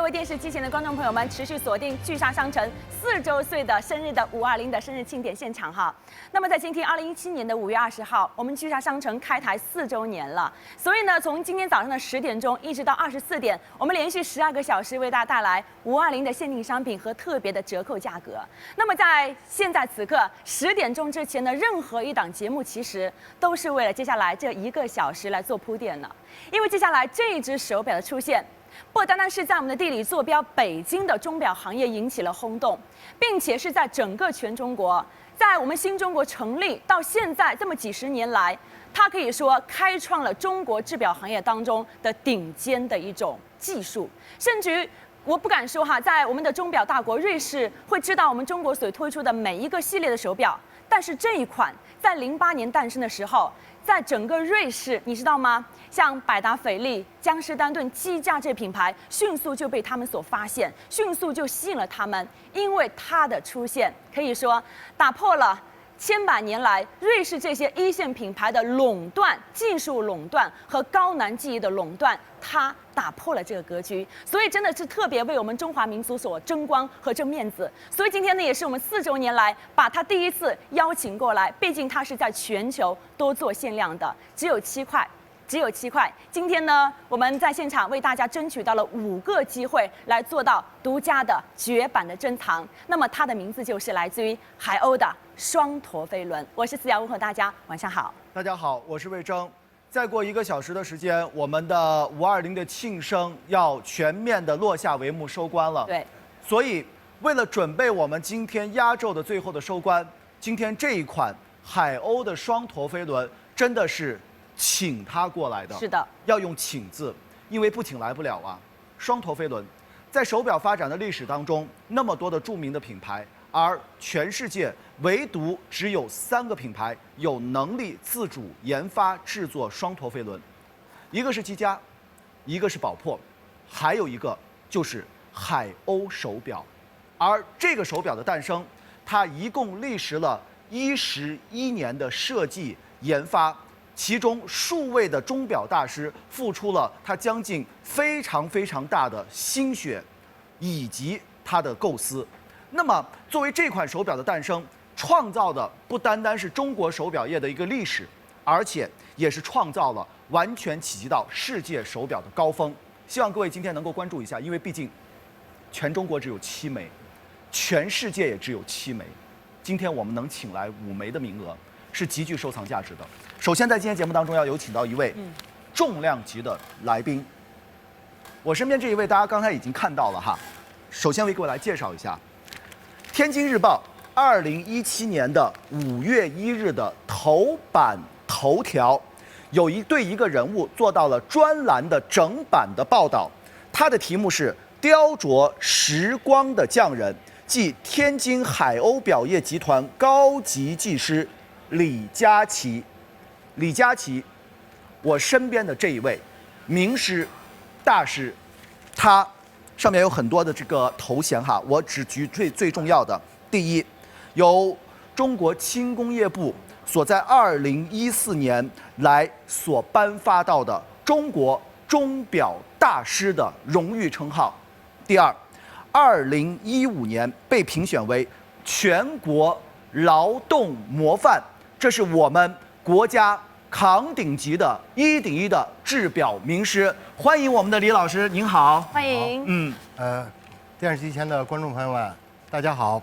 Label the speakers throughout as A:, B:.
A: 位电视机前的观众朋友们，持续锁定聚沙商城4周岁的生日的520的生日庆典现场哈。那么在今天2017年的5月20号，我们聚沙商城开台4周年了，所以呢，从今天早上的10点钟一直到24点，我们连续12个小时为大家带来520的限定商品和特别的折扣价格。那么在现在此刻10点钟之前的任何一档节目，其实都是为了接下来这1个小时来做铺垫的，因为接下来这一只手表的出现。 不单单是在我们的地理坐标北京的钟表行业引起了轰动，并且是在整个全中国，在我们新中国成立到现在这么几十年来，它可以说开创了中国制表行业当中的顶尖的一种技术，甚至于我不敢说哈，在我们的钟表大国瑞士会知道我们中国所推出的每一个系列的手表，但是这一款在08年诞生的时候。 在整个瑞士，你知道吗？像百达翡丽、江诗丹顿、积家这品牌，迅速就被他们所发现，迅速就吸引了他们。因为它的出现，可以说打破了千百年来瑞士这些一线品牌的垄断、技术垄断和高难技艺的垄断，它打破了这个格局。所以真的是特别为我们中华民族所争光和争面子。所以今天呢，也是我们4周年来把它第一次邀请过来，毕竟它是在全球多做限量的，只有7块。 只有7块。今天呢，我们在现场为大家争取到了5个机会，来做到独家的绝版的珍藏。那么它的名字就是来自于海鸥的双陀飞轮。我是思瑶，问候大家，晚上好。
B: 大家好，我是魏征。再过1个小时的时间，我们的520的庆生要全面的落下帷幕收官了。
A: 对。
B: 所以为了准备我们今天压轴的最后的收官，今天这一款海鸥的双陀飞轮真的是。 请他过来的，
A: 是的，
B: 要用请字，因为不请来不了啊。双陀飞轮，在手表发展的历史当中，那么多的著名的品牌，而全世界唯独只有3个品牌有能力自主研发制作双陀飞轮，一个是积家，一个是宝珀，还有一个就是海鸥手表。而这个手表的诞生，它一共历时了11年的设计研发。 其中数位的钟表大师付出了他将近非常大的心血，以及他的构思。那么，作为这款手表的诞生，创造的不单单是中国手表业的一个历史，而且也是创造了完全企及到世界手表的高峰。希望各位今天能够关注一下，因为毕竟全中国只有7枚，全世界也只有7枚。今天我们能请来5枚的名额，是极具收藏价值的。 首先，在今天节目当中要有请到一位重量级的来宾。我身边这一位，大家刚才已经看到了哈。首先为各位来介绍一下，《天津日报》2017年的5月1日的头版头条，对一个人物做到了专栏的整版的报道，它的题目是“雕琢时光的匠人”，即天津海鸥表业集团高级技师李佳琦。 李佳琦，我身边的这一位名师、大师，他上面有很多的这个头衔哈，我只举最重要的。第一，由中国轻工业部所在2014年来所颁发到的中国钟表大师的荣誉称号。第二，2015年被评选为全国劳动模范，这是我们国家。 扛鼎级的1顶1的制表名师，欢迎我们的李老师，您好，
A: 欢迎。
C: 电视机前的观众朋友们，大家好，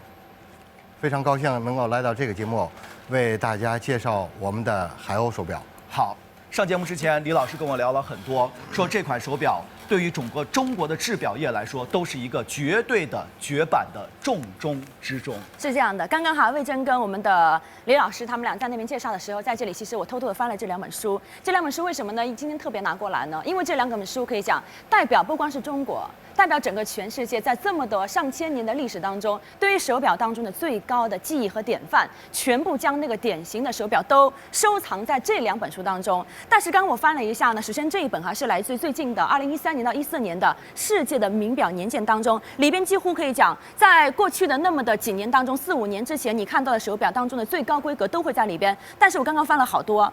C: 非常高兴能够来到这个节目，为大家介绍我们的海鸥手表。
B: 好，上节目之前，李老师跟我聊了很多，说这款手表对于整个中国的制表业来说，都是一个绝对的绝版的重中之重。
A: 是这样的，刚刚哈魏征跟我们的李老师他们俩在那边介绍的时候，在这里其实我偷偷的翻了这2本书。这2本书为什么呢？今天特别拿过来呢？因为这2本书可以讲代表不光是中国，代表整个全世界，在这么多上千年的历史当中，对于手表当中的最高的技艺和典范，全部将那个典型的手表都收藏在这2本书当中。但是刚刚我翻了一下呢，首先这一本哈是来自于最近的2013年到14年的世界的名表年鉴当中，里边几乎可以讲，在过去的那么的几年当中，4、5年之前你看到的手表当中的最高规格都会在里边。但是我刚刚翻了好多。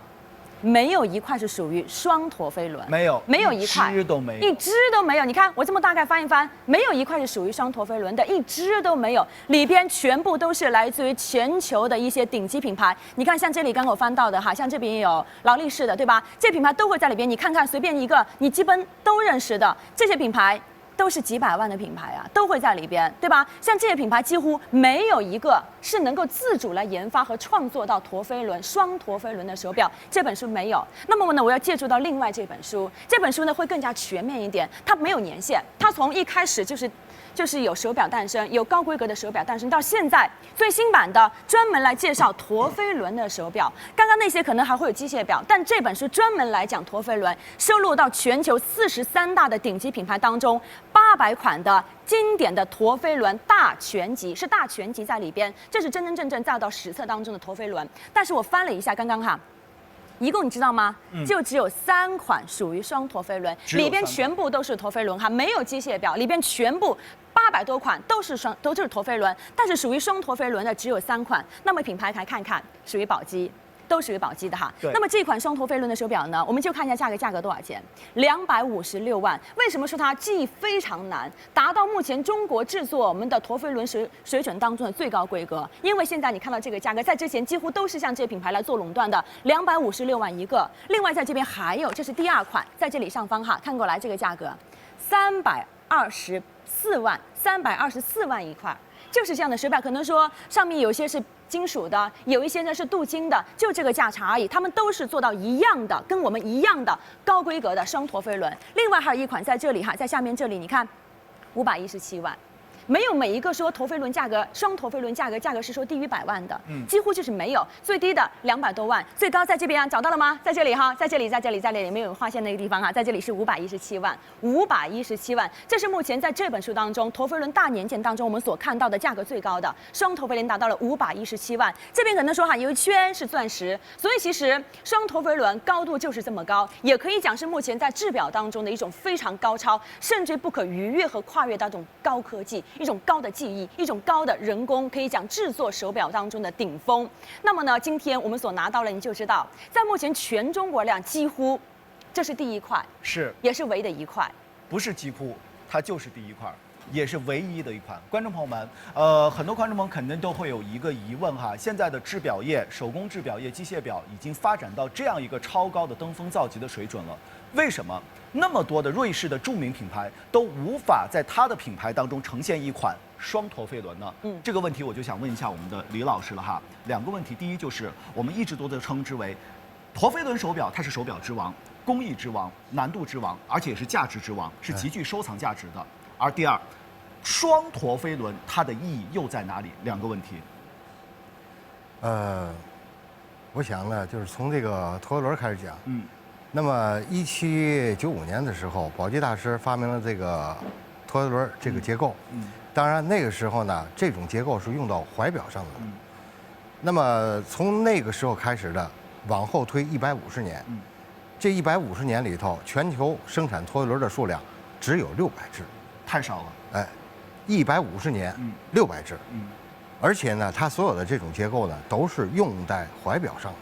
A: 没有一块是属于双陀飞轮，
B: 没有，
A: 没有一块，
B: 一只都没有，
A: 一只都没有。你看我这么大概翻一翻，没有一块是属于双陀飞轮的，一只都没有。里边全部都是来自于全球的一些顶级品牌。你看，像这里刚刚我翻到的哈，像这边也有劳力士的，对吧？这品牌都会在里边。你看看，随便一个你基本都认识的这些品牌。都是几百万的品牌啊，都会在里边，对吧？像这些品牌几乎没有一个是能够自主来研发和创作到陀飞轮、双陀飞轮的手表。这本书没有。那么呢，我要借助到另外这本书，这本书呢会更加全面一点，它没有年限，它从一开始就是有手表诞生，有高规格的手表诞生，到现在最新版的专门来介绍陀飞轮的手表。刚刚那些可能还会有机械表，但这本书专门来讲陀飞轮，收录到全球43大的顶级品牌当中，800款的经典的陀飞轮大全集，是大全集在里边，这是真真正正载到史册当中的陀飞轮。但是我翻了一下，刚刚哈。一共你知道吗？就只有3款属于双陀飞轮，里边全部都是陀飞轮哈，没有机械表，里边全部800多款都是陀飞轮，但是属于双陀飞轮的只有3款。那么品牌来看看，属于宝玑。都属于宝玑的哈。那么这款双陀飞轮的手表呢，我们就看一下价格多少钱？256万。为什么说它技艺非常难，达到目前中国制作我们的陀飞轮水准当中的最高规格？因为现在你看到这个价格，在之前几乎都是像这些品牌来做垄断的，256万一个。另外在这边还有，这是第2款，在这里上方哈，看过来这个价格，324万，324万一块。就是这样的手表，可能说上面有些是金属的，有一些呢是镀金的，就这个价差而已。他们都是做到一样的，跟我们一样的高规格的双陀飞轮。另外还有一款在这里哈，在下面这里你看，517万。没有每一个说陀飞轮价格，双陀飞轮价格是说低于100万的，几乎就是没有。最低的200多万，最高在这边啊，找到了吗？在这里哈，在这里，没有划线那个地方哈，在这里是517万，517万，这是目前在这本书当中陀飞轮大年鉴当中我们所看到的价格最高的双陀飞轮达到了517万。这边可能说哈，有一圈是钻石，所以其实双陀飞轮高度就是这么高，也可以讲是目前在制表当中的一种非常高超，甚至不可逾越和跨越的一种高科技。一种高的技艺，一种高的人工，可以讲制作手表当中的顶峰。那么呢，今天我们所拿到了，你就知道，在目前全中国量几乎，这是第一块，
B: 是
A: 也是唯一的一块，
B: 不是几乎，它就是第一块。也是唯一的一款。观众朋友们，很多观众朋友肯定都会有一个疑问哈，现在的制表业、手工制表业、机械表已经发展到这样一个超高的登峰造极的水准了，为什么那么多的瑞士的著名品牌都无法在它的品牌当中呈现一款双陀飞轮呢？这个问题我就想问一下我们的李老师了哈。两个问题，第一就是我们一直都在称之为陀飞轮手表，它是手表之王、工艺之王、难度之王，而且也是价值之王，是极具收藏价值的。而第二，双陀飞轮它的意义又在哪里？两个问题。
C: 我想呢，就是从这个陀飞轮开始讲。那么1795年的时候，宝玑大师发明了这个陀飞轮这个结构。当然那个时候呢，这种结构是用到怀表上的。那么从那个时候开始的，往后推150年，这150年里头，全球生产陀飞轮的数量只有600只，
B: 太少了。
C: 哎，150年，600只。而且呢，它所有的这种结构呢，都是用在怀表上的。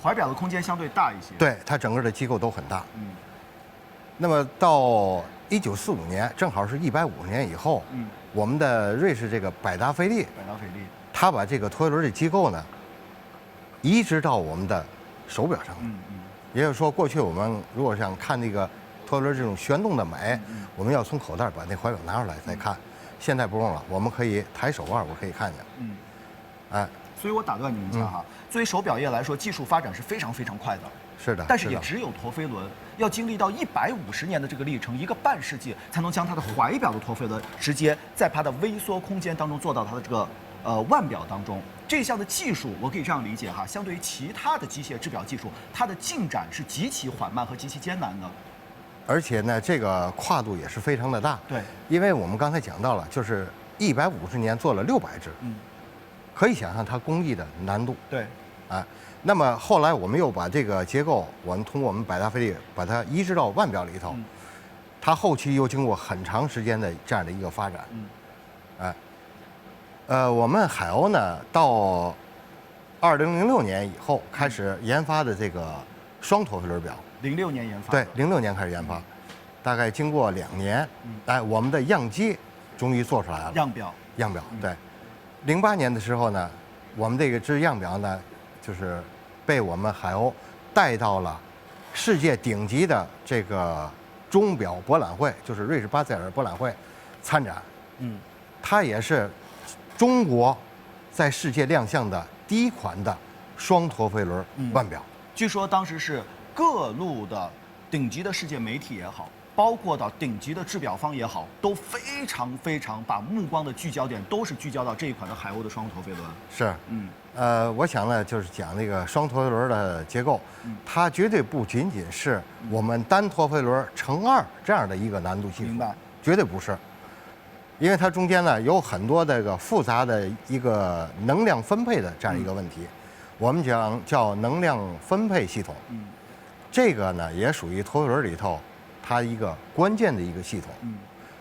B: 怀表的空间相对大一些。
C: 对，它整个的机构都很大。那么到1945年，正好是150年以后，我们的瑞士这个百达翡丽，它把这个陀飞轮的机构呢，移植到我们的手表上了。也就是说，过去我们如果想看那个陀飞轮这种旋动的美，我们要从口袋把那怀表拿出来再看。现在不用了，我们可以抬手腕，我可以看见。哎，
B: 所以我打断你一下哈，作为手表业来说，技术发展是非常非常快的。
C: 是的，
B: 但是也只有陀飞轮要经历到150年的这个历程，1个半世纪，才能将它的怀表的陀飞轮直接在它的微缩空间当中做到它的这个腕表当中。这项的技术我可以这样理解哈，相对于其他的机械制表技术，它的进展是极其缓慢和极其艰难的。
C: 而且呢，这个跨度也是非常的大。
B: 对，
C: 因为我们刚才讲到了，就是150年做了600只，可以想象它工艺的难度。
B: 对，
C: 那么后来我们又把这个结构，我们通过我们百达翡丽把它移植到腕表里头，它后期又经过很长时间的这样的一个发展。我们海鸥呢，到2006年以后开始研发的这个双陀飞轮表。
B: 06年研发。
C: 对，06年开始研发，大概经过2年，我们的样机终于做出来了。
B: 样表。
C: 对。08年的时候呢，我们这支样表呢，就是被我们海鸥带到了世界顶级的这个钟表博览会，就是瑞士巴塞尔博览会参展。它也是中国在世界亮相的第一款的双陀飞轮腕表。
B: 据说当时是各路的顶级的世界媒体也好，包括到顶级的制表方也好，都非常把目光的聚焦点都是聚焦到这一款的海鸥的双陀飞轮。
C: 是，我想呢，就是讲那个双陀飞轮的结构，它绝对不仅仅是我们单陀飞轮乘2这样的一个难度系数，
B: 明白？
C: 绝对不是，因为它中间呢有很多这个复杂的一个能量分配的这样一个问题，我们讲叫能量分配系统。这个呢也属于陀飞轮里头它一个关键的一个系统。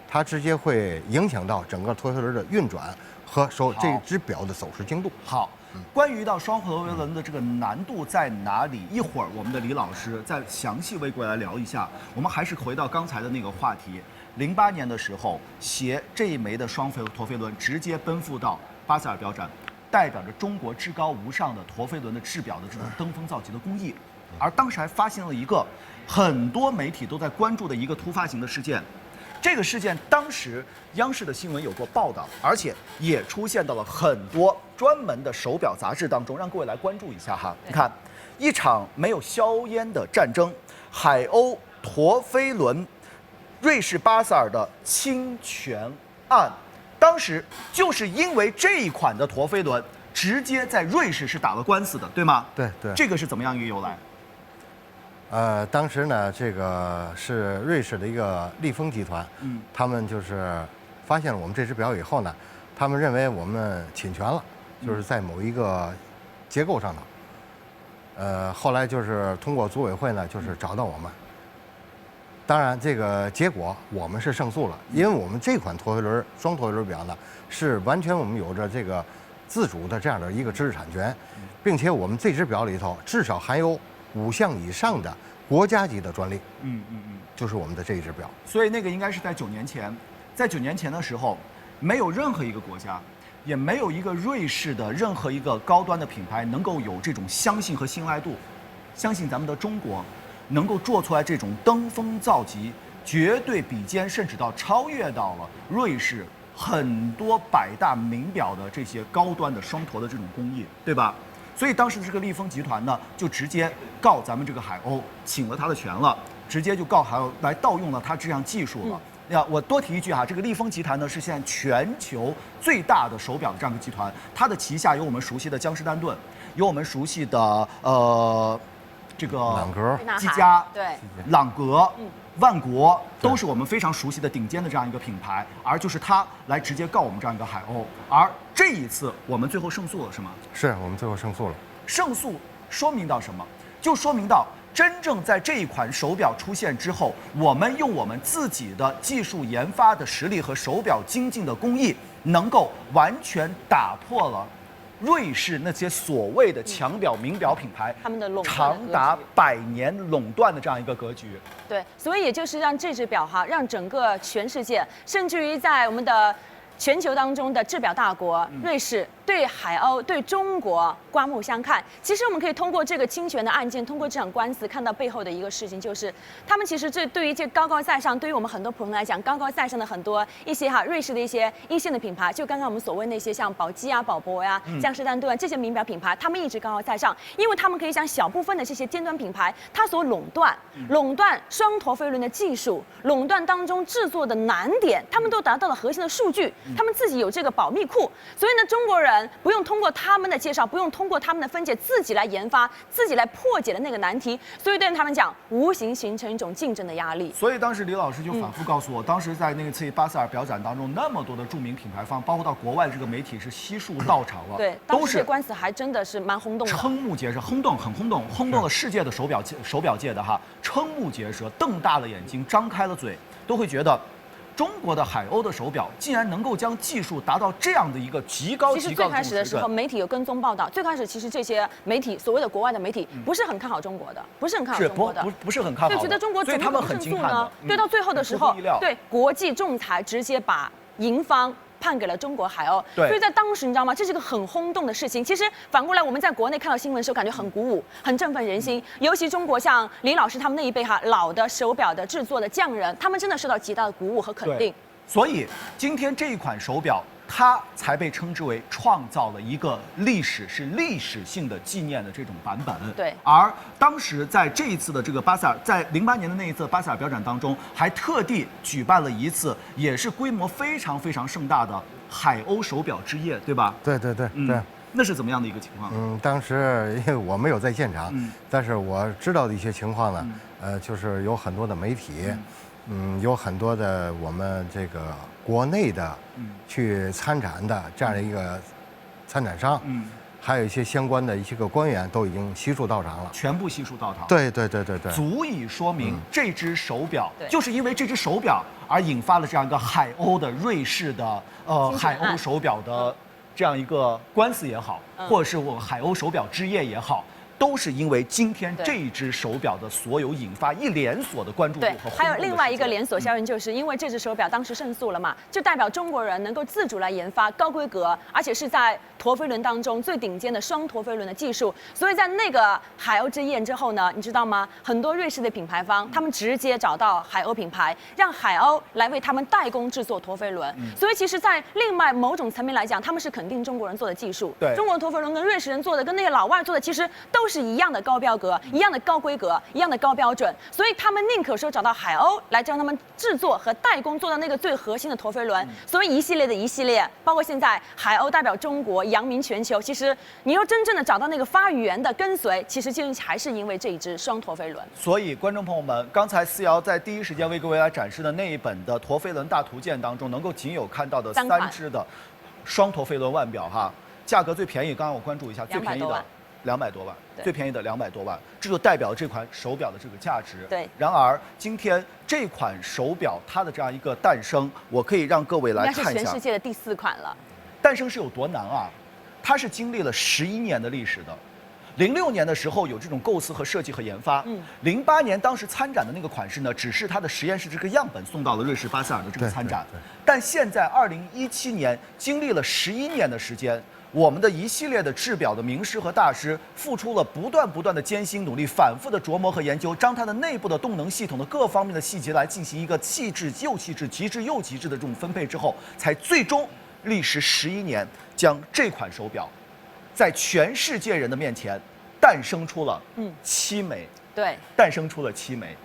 C: 它直接会影响到整个陀飞轮的运转和这只表的走时精度。
B: 好，关于到双陀飞轮的这个难度在哪里，一会儿我们的李老师再详细为各位来聊一下。我们还是回到刚才的那个话题，08年的时候，携这一枚的双陀飞轮直接奔赴到巴塞尔表展，代表着中国至高无上的陀飞轮的制表的这种登峰造极的工艺。而当时还发现了一个很多媒体都在关注的一个突发性的事件。这个事件当时央视的新闻有过报道，而且也出现到了很多专门的手表杂志当中，让各位来关注一下哈。你看，一场没有硝烟的战争，海鸥陀飞轮，瑞士巴塞尔的侵权案，当时就是因为这一款的陀飞轮，直接在瑞士是打了官司的，对吗？
C: 对。
B: 这个是怎么样一个由来？
C: 当时呢，这个是瑞士的一个利丰集团，他们就是发现了我们这只表以后呢，他们认为我们侵权了，就是在某一个结构上头。后来就是通过组委会呢，就是找到我们。当然，这个结果我们是胜诉了，因为我们这款双陀飞轮表呢，是完全我们有着这个自主的这样的一个知识产权，并且我们这只表里头至少含有5项以上的国家级的专利，就是我们的这一只表。
B: 所以那个应该是在9年前，在9年前的时候，没有任何一个国家，也没有一个瑞士的任何一个高端的品牌能够有这种相信和信赖度，相信咱们的中国能够做出来这种登峰造极，绝对比肩甚至到超越到了瑞士很多百大名表的这些高端的双陀的这种工艺，对吧？所以当时这个利丰集团呢，就直接告咱们这个海鸥，请了他的权了，直接就告海鸥来盗用了他这项技术了。那我多提一句哈，这个利丰集团呢是现在全球最大的手表的这样一个集团，它的旗下有我们熟悉的江诗丹顿，有我们熟悉的这个
C: 朗格、
B: 积家、
A: 对，
B: 朗格、万国都是我们非常熟悉的顶尖的这样一个品牌，而就是它来直接告我们这样一个海鸥，而这一次我们最后胜诉了，是吗？
C: 是我们最后胜诉了。
B: 胜诉说明到什么？就说明到真正在这一款手表出现之后，我们用我们自己的技术研发的实力和手表精进的工艺，能够完全打破了瑞士那些所谓的强表名表品牌
A: 他们的垄断
B: 长达100年垄断的这样一个格局。
A: 对，所以也就是让这只表哈，让整个全世界，甚至于在我们的全球当中的制表大国瑞士对海鸥、对中国刮目相看。其实我们可以通过这个侵权的案件，通过这场官司，看到背后的一个事情，就是他们其实这对于这高高在上，对于我们很多普通人来讲，高高在上的很多一些瑞士的一些一线的品牌，就刚刚我们所谓那些像宝玑啊、宝珀呀、江诗丹顿这些名表品牌，他们一直高高在上，因为他们可以将小部分的这些尖端品牌，它所垄断双陀飞轮的技术，垄断当中制作的难点，他们都达到了核心的数据，他们自己有这个保密库，所以呢，中国人不用通过他们的介绍，不用通过他们的分解，自己来研发，自己来破解的那个难题，所以对他们讲，无形形成一种竞争的压力。
B: 所以当时李老师就反复告诉我，当时在那次巴塞尔表展当中，那么多的著名品牌方，包括到国外这个媒体是悉数到场了，
A: 对，都是官司还真的是蛮轰动的，
B: 瞠目结舌，很轰动了世界的手表界的哈，瞠目结舌，瞪大了眼睛，张开了嘴，都会觉得中国的海鸥的手表竟然能够将技术达到这样的一个极高
A: 其实最开始的时候，媒体有跟踪报道。最开始其实这些媒体，所谓的国外的媒体，不是很看好中国的，不是很看好中国的，
B: 不是很看好，
A: 对，觉得中国怎么不胜诉呢？对，到最后的时候，对国际仲裁直接把赢方判给了中国海鸥，所以在当时你知道吗？这是个很轰动的事情。其实反过来，我们在国内看到新闻的时候，感觉很鼓舞，很振奋人心。尤其中国像李老师他们那一辈老的手表的制作的匠人，他们真的受到极大的鼓舞和肯定。
B: 所以今天这一款手表，它才被称之为创造了一个历史性的纪念的这种版本。
A: 对。
B: 而当时在这一次的这个巴塞尔，在08年的那一次巴塞尔表展当中，还特地举办了一次，也是规模非常非常盛大的海鸥手表之夜，对吧？
C: 对。
B: 那是怎么样的一个情况？
C: 当时因为我没有在现场，但是我知道的一些情况呢，就是有很多的媒体。有很多的我们这个国内的去参展的这样的一个参展商，还有一些相关的一些个官员都已经悉数到场了，
B: 全部悉数到场。
C: 对，
B: 足以说明这只手表就是因为这只手表而引发了这样一个海鸥的瑞士的海鸥手表的这样一个官司也好，或者是我海鸥手表之夜也好。都是因为今天这一只手表的所有引发一连锁的关注度和轰动的事件。
A: 还有另外一个连锁效应，就是因为这只手表当时胜诉了嘛，就代表中国人能够自主来研发高规格，而且是在陀飞轮当中最顶尖的双陀飞轮的技术。所以在那个海鸥之夜之后呢，你知道吗？很多瑞士的品牌方，他们直接找到海鸥品牌，让海鸥来为他们代工制作陀飞轮。所以其实，在另外某种层面来讲，他们是肯定中国人做的技术。
B: 对，
A: 中国的陀飞轮跟瑞士人做的，跟那些老外做的，其实都是一样的高标格，一样的高规格，一样的高标准，所以他们宁可说找到海鸥来将他们制作和代工做到那个最核心的陀飞轮。所以一系列的一系列，包括现在海鸥代表中国扬名全球。其实你要真正的找到那个发源的跟随，其实就还是因为这一只双陀飞轮。
B: 所以观众朋友们，刚才思瑶在第一时间为各位来展示的那一本的陀飞轮大图鉴当中，能够仅有看到的3只的双陀飞轮腕表哈，价格最便宜，刚刚我关注一下，最便宜的200多万，最便宜的200多万，这就代表这款手表的这个价值。
A: 对。
B: 然而，今天这款手表它的这样一个诞生，我可以让各位来看一下。
A: 应该是全世界的第4款了。
B: 诞生是有多难啊？它是经历了11年的历史的。06年的时候有这种构思和设计和研发。08年当时参展的那个款式呢，只是它的实验室这个样本送到了瑞士巴塞尔的这个参展。但现在2017年，经历了11年的时间。我们的一系列的制表的名师和大师付出了不断的艰辛努力，反复的琢磨和研究，将它的内部的动能系统的各方面的细节来进行一个细致又细致、极致又极致的这种分配之后，才最终历时11年，将这款手表在全世界人的面前诞生出了7枚。
A: 对，
B: 诞生出了7枚，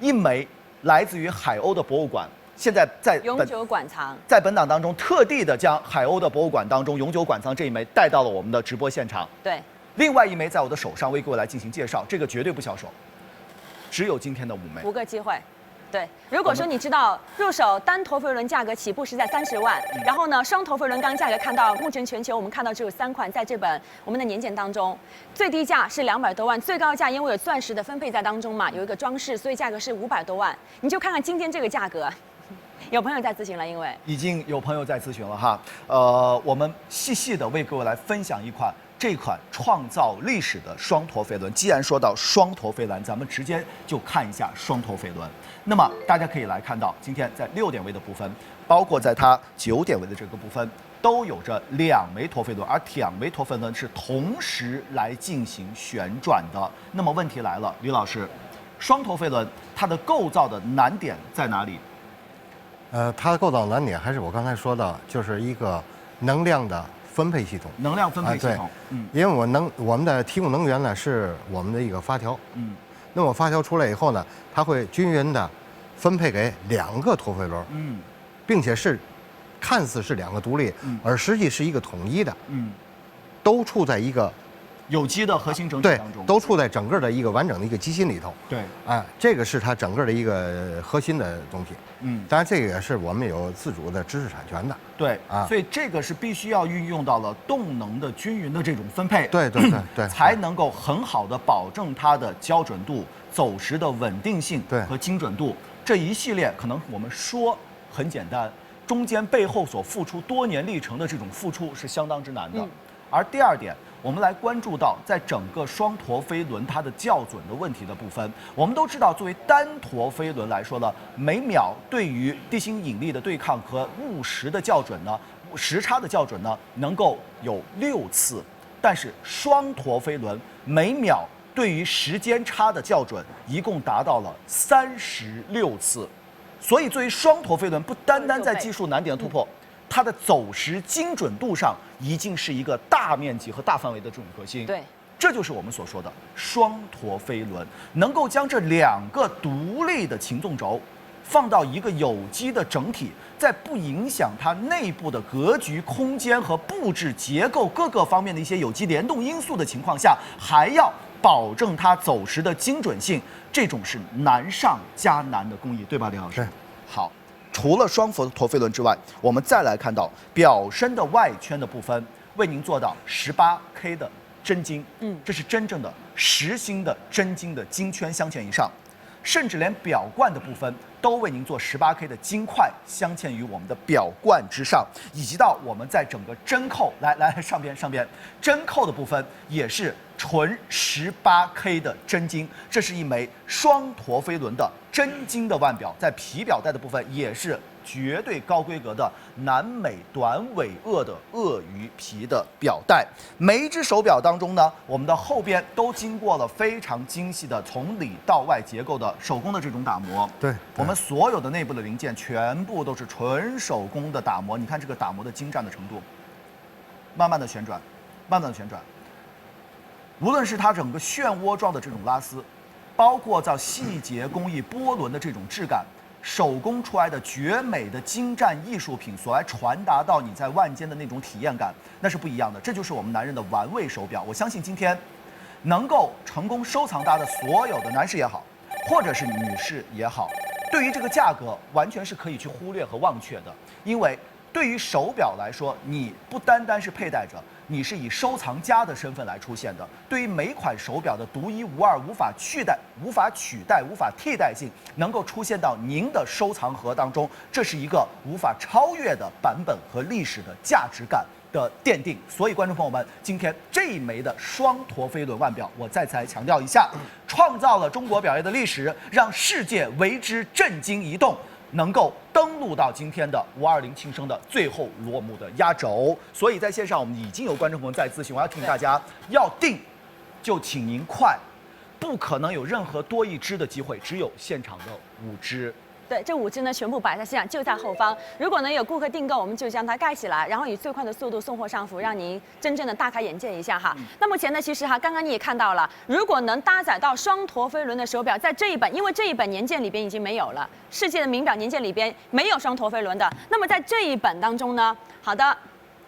B: 一枚来自于海鸥的博物馆。现在在
A: 永久馆藏，
B: 在本档当中特地的将海鸥的博物馆当中永久馆藏这一枚带到了我们的直播现场。
A: 对，
B: 另外一枚在我的手上，为各位来进行介绍，这个绝对不销售，只有今天的5枚
A: ，5个机会。对，如果说你知道入手单陀飞轮价格起步是在30万，然后呢双陀飞轮刚价格看到目前全球我们看到只有3款，在这本我们的年鉴当中，最低价是200多万，最高价因为有钻石的分配在当中嘛，有一个装饰，所以价格是500多万。你就看看今天这个价格。有朋友在咨询了，因为
B: 已经有朋友在咨询了哈。我们细细的为各位来分享这款创造历史的双陀飞轮。既然说到双陀飞轮，咱们直接就看一下双陀飞轮。那么大家可以来看到，今天在6点位的部分，包括在它9点位的这个部分，都有着2枚陀飞轮，而2枚陀飞轮是同时来进行旋转的。那么问题来了，吕老师，双陀飞轮它的构造的难点在哪里？
C: 它的构造难点还是我刚才说的，就是一个能量的分配系统。
B: 能量分配系统，
C: 因为我们的提供能源呢是我们的一个发条，那么发条出来以后呢，它会均匀的分配给2个陀飞轮，并且是看似是2个独立，而实际是一个统一的，都处在一个
B: 有机的核心整体当中，
C: 都处在整个的一个完整的一个机芯里头。
B: 对，
C: 这个是它整个的一个核心的东西。当然这个也是我们有自主的知识产权的。
B: 对，所以这个是必须要运用到了动能的均匀的这种分配，
C: 对，
B: 才能够很好的保证它的焦准度、走时的稳定性和精准度。这一系列可能我们说很简单，中间背后所付出多年历程的这种付出是相当之难的。而第二点，我们来关注到，在整个双陀飞轮它的校准的问题的部分，我们都知道，作为单陀飞轮来说呢，每秒对于地心引力的对抗和误时的校准呢，时差的校准呢，能够有6次，但是双陀飞轮每秒对于时间差的校准一共达到了36次，所以作为双陀飞轮，不单单在技术难点的突破。它的走时精准度上已经是一个大面积和大范围的这种革新。
A: 对，
B: 这就是我们所说的双陀飞轮，能够将这2个独立的擒纵轴放到一个有机的整体，在不影响它内部的格局、空间和布置结构各个方面的一些有机联动因素的情况下，还要保证它走时的精准性，这种是难上加难的工艺，对吧，林老师？
C: 是。
B: 好。除了双陀飞轮之外，我们再来看到表身的外圈的部分，为您做到18K 的真金，这是真正的实心的真金的金圈镶嵌以上，甚至连表冠的部分都为您做18K 的金块镶嵌于我们的表冠之上，以及到我们在整个针扣来上边针扣的部分也是纯18K 的真金，这是一枚双陀飞轮的真金的腕表，在皮表带的部分也是绝对高规格的南美短尾鳄的鳄鱼皮的表带。每一只手表当中呢，我们的后边都经过了非常精细的从里到外结构的手工的这种打磨。
C: 对，
B: 我们所有的内部的零件全部都是纯手工的打磨。你看这个打磨的精湛的程度，慢慢的旋转，慢慢的旋转。无论是它整个漩涡状的这种拉丝，包括在细节工艺波轮的这种质感，手工出来的绝美的精湛艺术品所来传达到你在腕间的那种体验感，那是不一样的。这就是我们男人的玩味手表。我相信今天能够成功收藏它的所有的男士也好，或者是女士也好，对于这个价格完全是可以去忽略和忘却的，因为对于手表来说，你不单单是佩戴着，你是以收藏家的身份来出现的。对于每款手表的独一无二、无法取代、无法替代性，能够出现到您的收藏盒当中，这是一个无法超越的版本和历史的价值感的奠定。所以，观众朋友们，今天这一枚的双陀飞轮腕表，我再次来强调一下，创造了中国表业的历史，让世界为之震惊一动。能够登陆到今天的520庆生的最后落幕的压轴，所以在线上我们已经有观众朋友在咨询，我要提醒大家要定，就请您快，不可能有任何多1只的机会，只有现场的5只。
A: 对，这5只呢全部摆在现场，就在后方。如果呢有顾客订购，我们就将它盖起来，然后以最快的速度送货上浮，让您真正的大开眼界一下哈。那目前呢，其实哈，刚刚你也看到了，如果能搭载到双陀飞轮的手表，在这一本，因为这一本年鉴里边已经没有了，世界的名表年鉴里边没有双陀飞轮的。那么在这一本当中呢，好的。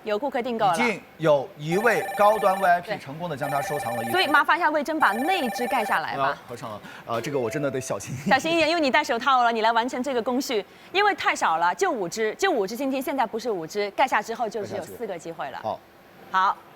A: 有顾客订购了，
B: 已经有一位高端 VIP 成功的将它收藏了。
A: 所以麻烦一下魏征把那只盖下来吧。
B: 合上了，这个我真的得小心一点。
A: 小心一点，因为你戴手套了，你来完成这个工序，因为太少了，就5只，今天现在不是5只，盖下之后就是有4个机会了。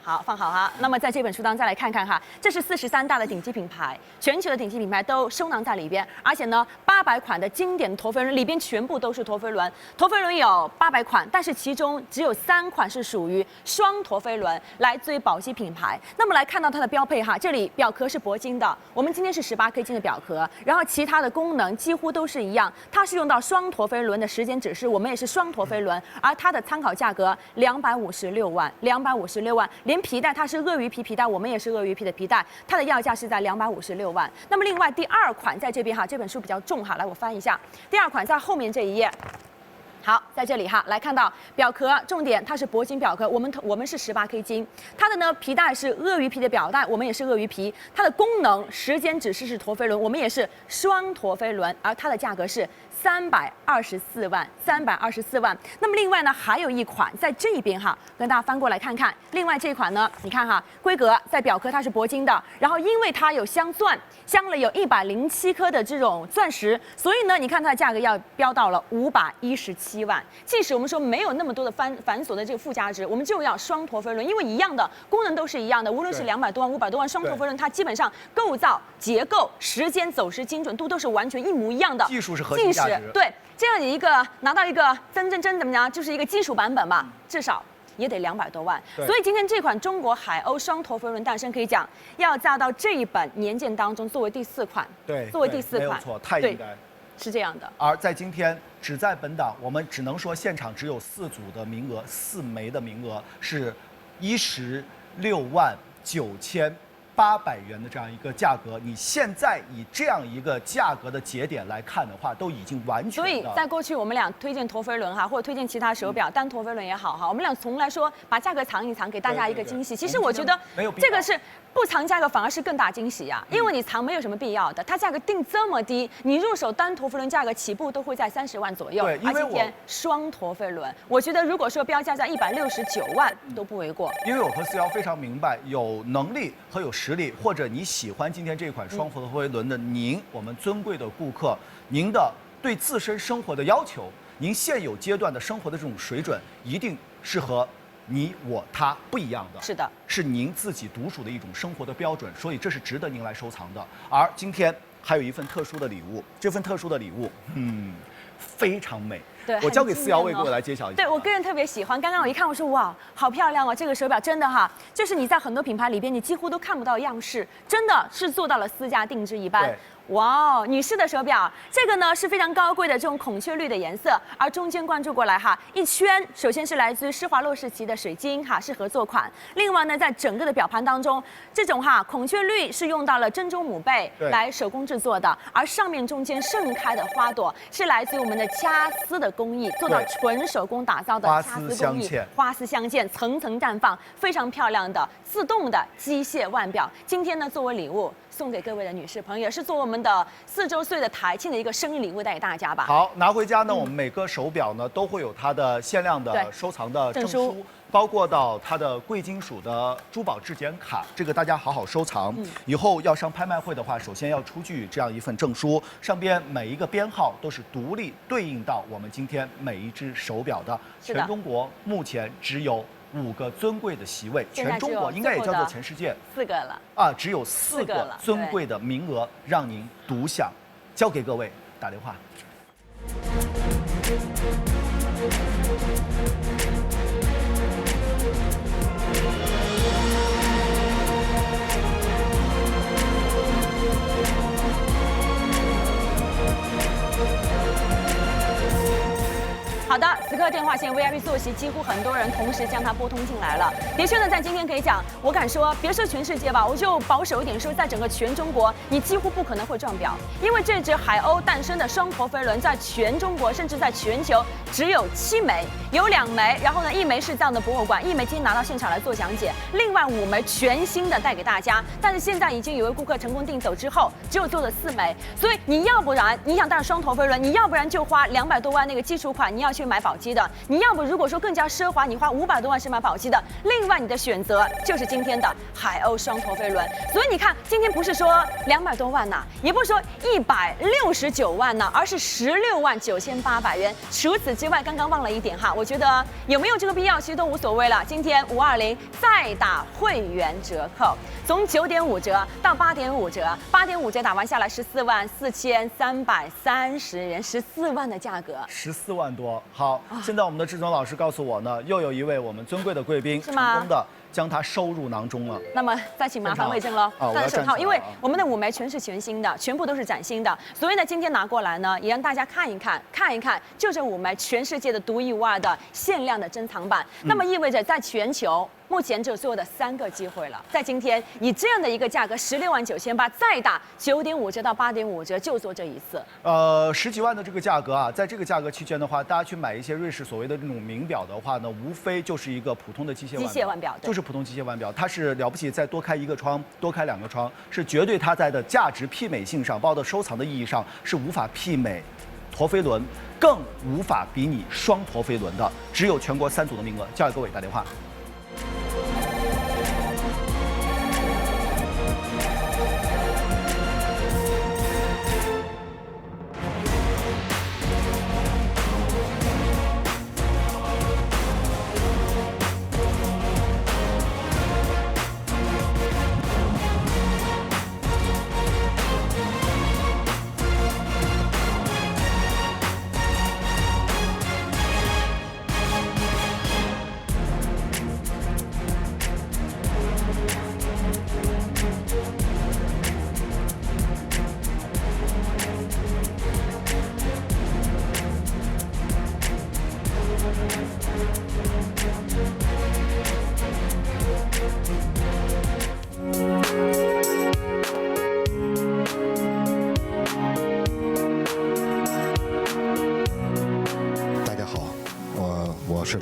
A: 好，放好哈。那么在这本书当中再来看看哈，这是43大的顶级品牌，全球的顶级品牌都收囊在里边，而且呢，800款的经典陀飞轮里边全部都是陀飞轮。陀飞轮有800款，但是其中只有3款是属于双陀飞轮，来自于宝玑品牌。那么来看到它的标配哈，这里表壳是铂金的，我们今天是18K 金的表壳，然后其他的功能几乎都是一样。它是用到双陀飞轮的时间指示，我们也是双陀飞轮，而它的参考价格256万，256万。连皮带它是鳄鱼皮皮带，我们也是鳄鱼皮的皮带，它的要价是在256万。那么另外第2款在这边哈，这本书比较重哈，来我翻一下，第2款在后面这一页。好，在这里哈，来看到表壳，重点它是铂金表壳，我们是18K 金，它的呢皮带是鳄鱼皮的表带，我们也是鳄鱼皮，它的功能时间指示是陀飞轮，我们也是双陀飞轮，而它的价格是324万，324万。那么另外呢，还有一款在这一边哈，跟大家翻过来看看。另外这款呢，你看哈，规格在表壳它是铂金的，然后因为它有镶钻，镶了有107颗的这种钻石，所以呢，你看它的价格要飙到了517 7万。即使我们说没有那么多的繁琐的这个附加值，我们就要双陀飞轮，因为一样的功能都是一样的，无论是200多万、500多万双陀飞轮，它基本上构造、结构、时间走时精准度都是完全一模一样的。
B: 技术是核心价值。
A: 对，这样一个拿到一个真怎么样，就是一个基础版本吧，至少也得200多万。所以今天这款中国海鸥双陀飞轮诞生，可以讲要加到这一本年鉴当中作为第4款。
B: 对，
A: 作为第4款，
B: 没有错，太应该。
A: 是这样的。
B: 而在今天，只在本档，我们只能说现场只有4组的名额，4枚的名额是169800元的这样一个价格。你现在以这样一个价格的节点来看的话，都已经完全。
A: 所以在过去我们俩推荐陀飞轮哈，或者推荐其他手表，单陀飞轮也好哈，我们俩从来说把价格藏一藏，给大家一个惊喜。其实我觉得这个是不藏价格反而是更大惊喜呀，因为你藏没有什么必要的。它价格定这么低，你入手单陀飞轮价格起步都会在30万左右。
B: 对，因为
A: 今天双陀飞轮，我觉得如果说标价在169万都不为过。
B: 因为我和思瑶非常明白，有能力和有实力，或者你喜欢今天这款双陀飞轮的您，我们尊贵的顾客，您的对自身生活的要求，您现有阶段的生活的这种水准，一定是和你我他不一样的。
A: 是的，
B: 是您自己独属的一种生活的标准，所以这是值得您来收藏的。而今天还有一份特殊的礼物，这份特殊的礼物，非常美。
A: 对，
B: 我交给思瑶为各位来揭晓一下。
A: 对我个人特别喜欢，刚刚我一看，我说哇，好漂亮哦！这个手表真的哈，就是你在很多品牌里边，你几乎都看不到样式，真的是做到了私家定制一般。哇哦，女士的手表，这个呢是非常高贵的这种孔雀绿的颜色，而中间关注过来哈，一圈首先是来自于施华洛世奇的水晶哈，是合作款。另外呢，在整个的表盘当中，这种哈孔雀绿是用到了珍珠母贝来手工制作的，而上面中间盛开的花朵是来自于我们的掐丝的工艺，做到纯手工打造的掐丝工艺，花丝相间，层层绽放，非常漂亮的自动的机械腕表。今天呢，作为礼物送给各位的女士朋友，是做我们的4周岁的台庆的一个生日礼物带给大家吧。
B: 好，拿回家呢，我们每个手表呢都会有它的限量的收藏的证书，包括到它的贵金属的珠宝质检卡，这个大家好好收藏。以后要上拍卖会的话，首先要出具这样一份证书，上边每一个编号都是独立对应到我们今天每一只手表的。全中国目前只有5个尊贵的席位，全中国应该也叫做全世界
A: 4个了
B: 啊，只有4个尊贵的名额让您独享，交给各位打电话。
A: 好的，此刻电话线 VIP 坐席几乎很多人同时将它拨通进来了。的确呢，在今天可以讲，我敢说，别说全世界吧，我就保守一点说，在整个全中国，你几乎不可能会撞表，因为这只海鸥诞生的双陀飞轮，在全中国甚至在全球只有7枚，有2枚，然后呢1枚是这样的博物馆，1枚今天拿到现场来做讲解，另外5枚全新的带给大家。但是现在已经有位顾客成功订走之后，只有做了4枚，所以你要不然你想带双陀飞轮，你要不然就花200多万那个基础款，你要去买宝玑的，你要不如果说更加奢华，你花500多万是买宝玑的。另外你的选择就是今天的海鸥双陀飞轮。所以你看，今天不是说200多万呐，也不是说169万呐，而是169800元。除此之外，刚刚忘了一点哈，我觉得有没有这个必要其实都无所谓了。今天520再打会员折扣，从9.5折到8.5折，8.5折打完下来144330元，14万的价格
B: ，14万多。好，现在我们的志总老师告诉我呢，又有一位我们尊贵的贵宾成功的将它收入囊中了。
A: 那么再请麻烦魏征喽，戴着手套，因为我们的5枚全是全新的，全部都是崭新的，所以呢，今天拿过来呢，也让大家看一看，就这5枚全世界的独一无二的限量的珍藏版。那么意味着在全球目前只有所有的3个机会了，在今天以这样的一个价格169800，再打9.5折到8.5折，就做这一次。
B: 10几万的这个价格啊，在这个价格区间的话，大家去买一些瑞士所谓的这种名表的话呢，无非就是一个普通的机械腕表，就是普通机械腕表，它是了不起再多开1个窗，多开2个窗，是绝对它在的价值媲美性上，包括收藏的意义上是无法媲美陀飞轮，更无法比拟双陀飞轮的，只有全国3组的名额，交给各位打电话。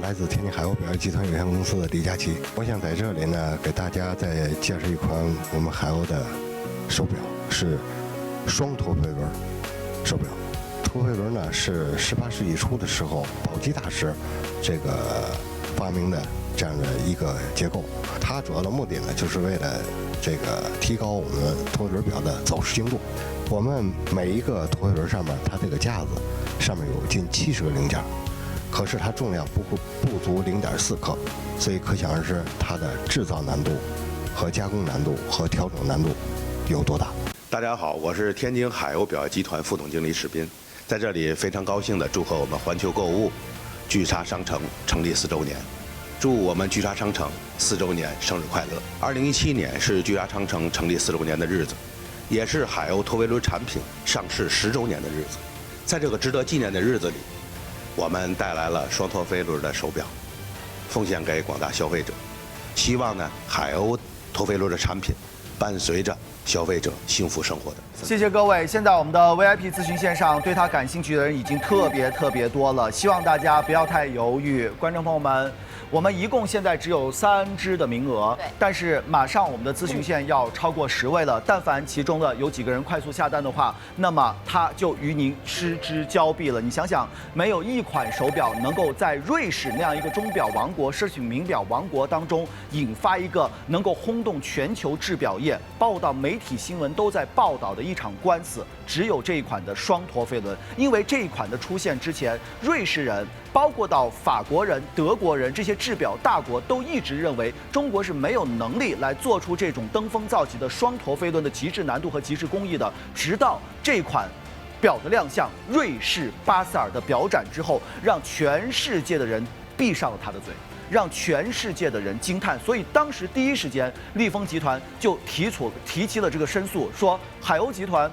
C: 来自天津海鸥表业集团有限公司的李佳琦。我想在这里呢，给大家再介绍一款我们海鸥的手表，是双陀飞轮手表。陀飞轮呢是18世纪初的时候宝鸡大师这个发明的这样的一个结构。它主要的目的呢，就是为了这个提高我们陀飞轮表的走势精度。我们每一个陀飞轮上面，它这个架子上面有近70个零件，可是它重量不足0.4克，所以可想而知它的制造难度和加工难度和调整难度有多大。
D: 大家好，我是天津海鸥表业集团副总经理史斌，在这里非常高兴地祝贺我们环球购物聚沙商城成立4周年，祝我们聚沙商城4周年生日快乐。2017年是聚沙商城成立4周年的日子，也是海鸥陀飞轮产品上市10周年的日子。在这个值得纪念的日子里，我们带来了双陀飞轮的手表，奉献给广大消费者。希望呢，海鸥陀飞轮的产品伴随着消费者幸福生活的。
B: 谢谢各位。现在我们的 VIP 咨询线上对他感兴趣的人已经特别多了，希望大家不要太犹豫。观众朋友们，我们一共现在只有3支的名额，但是马上我们的咨询线要超过10位了。但凡其中的有几个人快速下单的话，那么他就与您失之交臂了。你想想，没有一款手表能够在瑞士那样一个钟表王国、奢侈名表王国当中引发一个能够轰动全球制表业、报道媒体新闻都在报道的一场官司，只有这一款的双陀飞轮。因为这一款的出现之前，瑞士人包括到法国人、德国人这些制表大国都一直认为中国是没有能力来做出这种登峰造极的双陀飞轮的极致难度和极致工艺的。直到这款表的亮相，瑞士巴塞尔的表展之后，让全世界的人闭上了他的嘴，让全世界的人惊叹。所以当时第一时间，利丰集团就提起了这个申诉，说海鸥集团，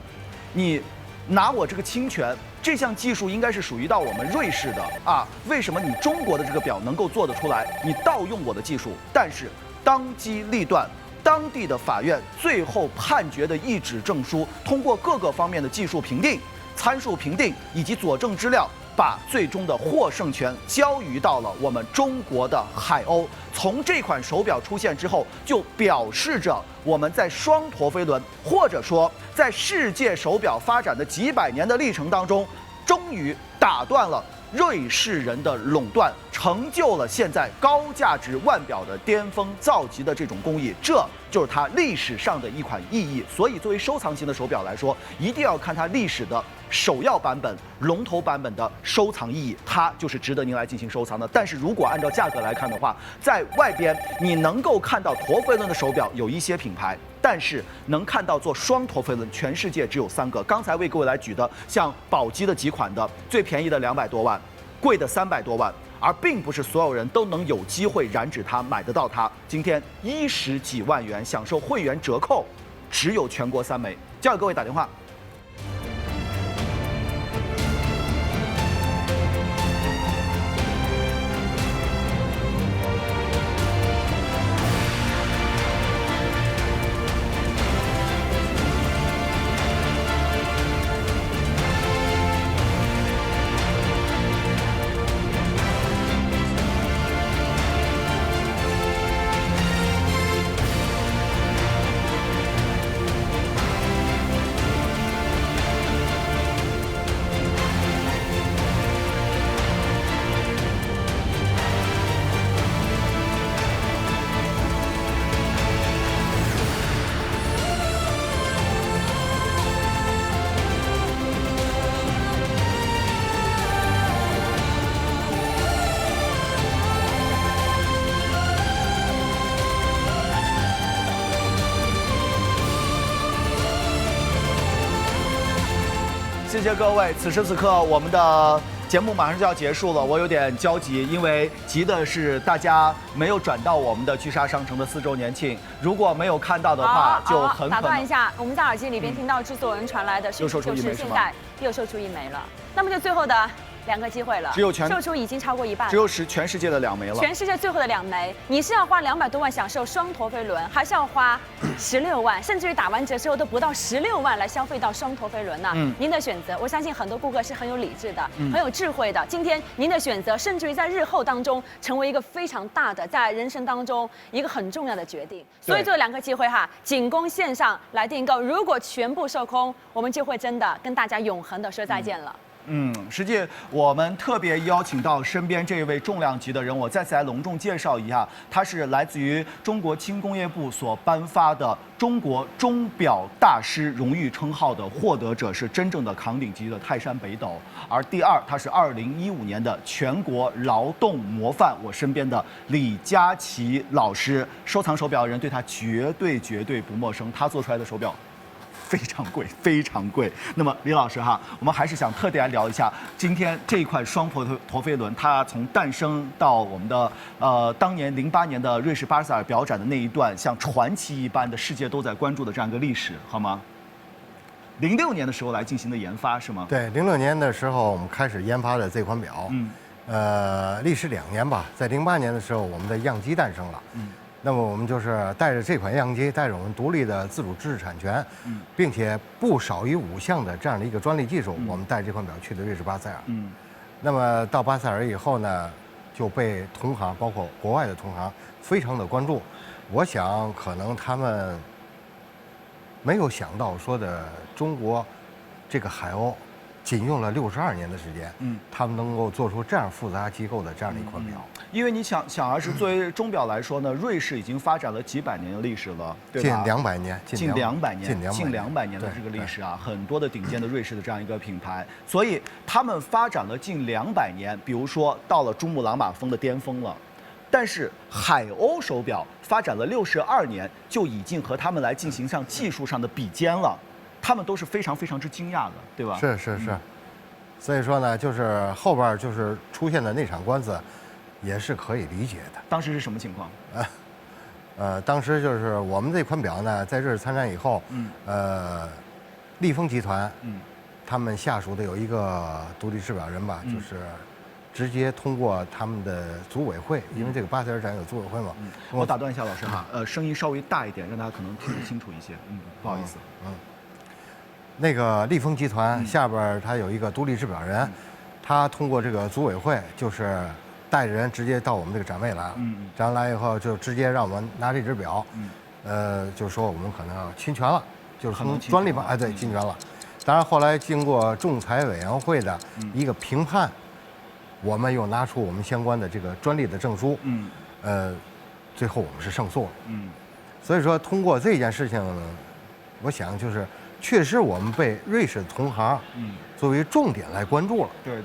B: 你拿我这个侵权，这项技术应该是属于到我们瑞士的啊，为什么你中国的这个表能够做得出来？你盗用我的技术。但是当机立断，当地的法院最后判决的一纸证书，通过各个方面的技术评定、参数评定以及佐证资料，把最终的获胜权交于到了我们中国的海鸥。从这款手表出现之后，就表示着我们在双陀飞轮，或者说在世界手表发展的几百年的历程当中，终于打断了瑞士人的垄断，成就了现在高价值腕表的巅峰造极的这种工艺，这就是它历史上的一款意义。所以作为收藏型的手表来说，一定要看它历史的首要版本、龙头版本的收藏意义，它就是值得您来进行收藏的。但是如果按照价格来看的话，在外边你能够看到陀飞轮的手表有一些品牌，但是能看到做双陀飞轮，全世界只有3个。刚才为各位来举的，像宝鸡的几款的，最便宜的200多万，贵的300多万，而并不是所有人都能有机会染指它、买得到它。今天10几万元享受会员折扣，只有全国3枚，叫给各位打电话。谢谢各位，此时此刻我们的节目马上就要结束了，我有点焦急，因为急的是大家没有转到我们的聚沙商城的4周年庆，如果没有看到的话，就很可能。
A: 打断一下，我们在耳机里边听到制作人传来的讯息，就是现在又售出1枚了。那么就最后的2个机会了，
B: 只有
A: 售出已经超过一半了，
B: 只有全世界的2枚了。
A: 全世界最后的2枚，你是要花200多万享受双陀飞轮，还是要花16万，甚至于打完折之后都不到16万来消费到双陀飞轮呢？您的选择，我相信很多顾客是很有理智的，很有智慧的。今天您的选择，甚至于在日后当中成为一个非常大的，在人生当中一个很重要的决定。所以这2个机会哈，仅供线上来订购，如果全部售空，我们就会真的跟大家永恒的说再见了。
B: 实际我们特别邀请到身边这一位重量级的人，我再次来隆重介绍一下，他是来自于中国轻工业部所颁发的中国钟表大师荣誉称号的获得者，是真正的扛鼎级的泰山北斗。而第2，他是2015年的全国劳动模范，我身边的李佳琦老师，收藏手表人对他绝对不陌生，他做出来的手表非常贵，非常贵。那么李老师哈，我们还是想特地来聊一下今天这一款双陀飞轮，它从诞生到我们的当年08年的瑞士巴塞尔表展的那一段像传奇一般的世界都在关注的这样一个历史，好吗？06年的时候来进行的研发是吗？
C: 对，06年的时候我们开始研发的这款表，历时2年吧，在08年的时候我们的样机诞生了，那么我们就是带着这款样机，带着我们独立的自主知识产权，并且不少于5项的这样的一个专利技术，我们带这款表去的瑞士巴塞尔。那么到巴塞尔以后呢，就被同行，包括国外的同行，非常的关注。我想可能他们没有想到说的中国这个海鸥仅用了62年的时间，他们能够做出这样复杂机构的这样的一款表。
B: 因为你想而是作为钟表来说呢，瑞士已经发展了几百年的历史了，对吧？
C: 近200年，
B: 近200年的这个历史啊，很多的顶尖的瑞士的这样一个品牌，所以他们发展了近200年，比如说到了珠穆朗玛峰的巅峰了。但是海鸥手表发展了62年，就已经和他们来进行上技术上的比肩了，他们都是非常之惊讶的，对吧？
C: 是。所以说呢，就是后边就是出现的那场官司，也是可以理解的。
B: 当时是什么情况？
C: 当时就是我们这款表呢，在瑞士参展以后，利丰集团，他们下属的有一个独立制表人吧，就是直接通过他们的组委会，因为这个巴塞尔展有组委会嘛。
B: 我打断一下老师哈，声音稍微大一点，让大家可能听得清楚一些。不好意思。
C: 那个利丰集团下边他有一个独立制表人，他通过这个组委会，就是带着人直接到我们这个展位来了。展来以后就直接让我们拿这只表，就说我们可能要侵权了，就是从专利法，对，侵权了。当然后来经过仲裁委员会的一个评判，我们又拿出我们相关的这个专利的证书，最后我们是胜诉了。所以说通过这件事情，我想就是确实我们被瑞士同行作为重点来关注了。
B: 对。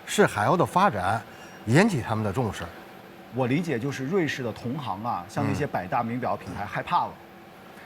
C: 是海鸥的发展引起他们的重视。
B: 我理解就是瑞士的同行啊，像那些百大名表品牌害怕了。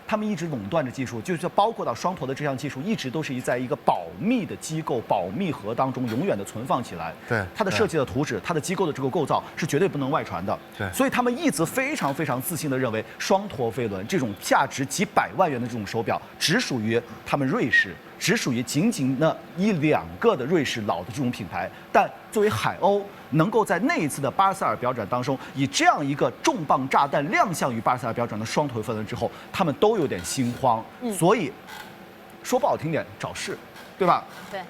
B: 他们一直垄断着技术，就是包括到双头的这项技术，一直都是在一个保密的机构、保密盒当中永远的存放起来。
C: 对，
B: 它的设计的图纸、它的机构的这个构造是绝对不能外传的。
C: 对，
B: 所以他们一直非常自信地认为，双陀飞轮这种价值几百万元的这种手表，只属于他们瑞士，只属于仅那1-2个的瑞士老的这种品牌。但作为海鸥，能够在那一次的巴塞尔表展当中，以这样一个重磅炸弹亮相于巴塞尔表展的双陀飞轮之后，他们都有点心慌，所以说不好听点，找事，对吧？
A: 对。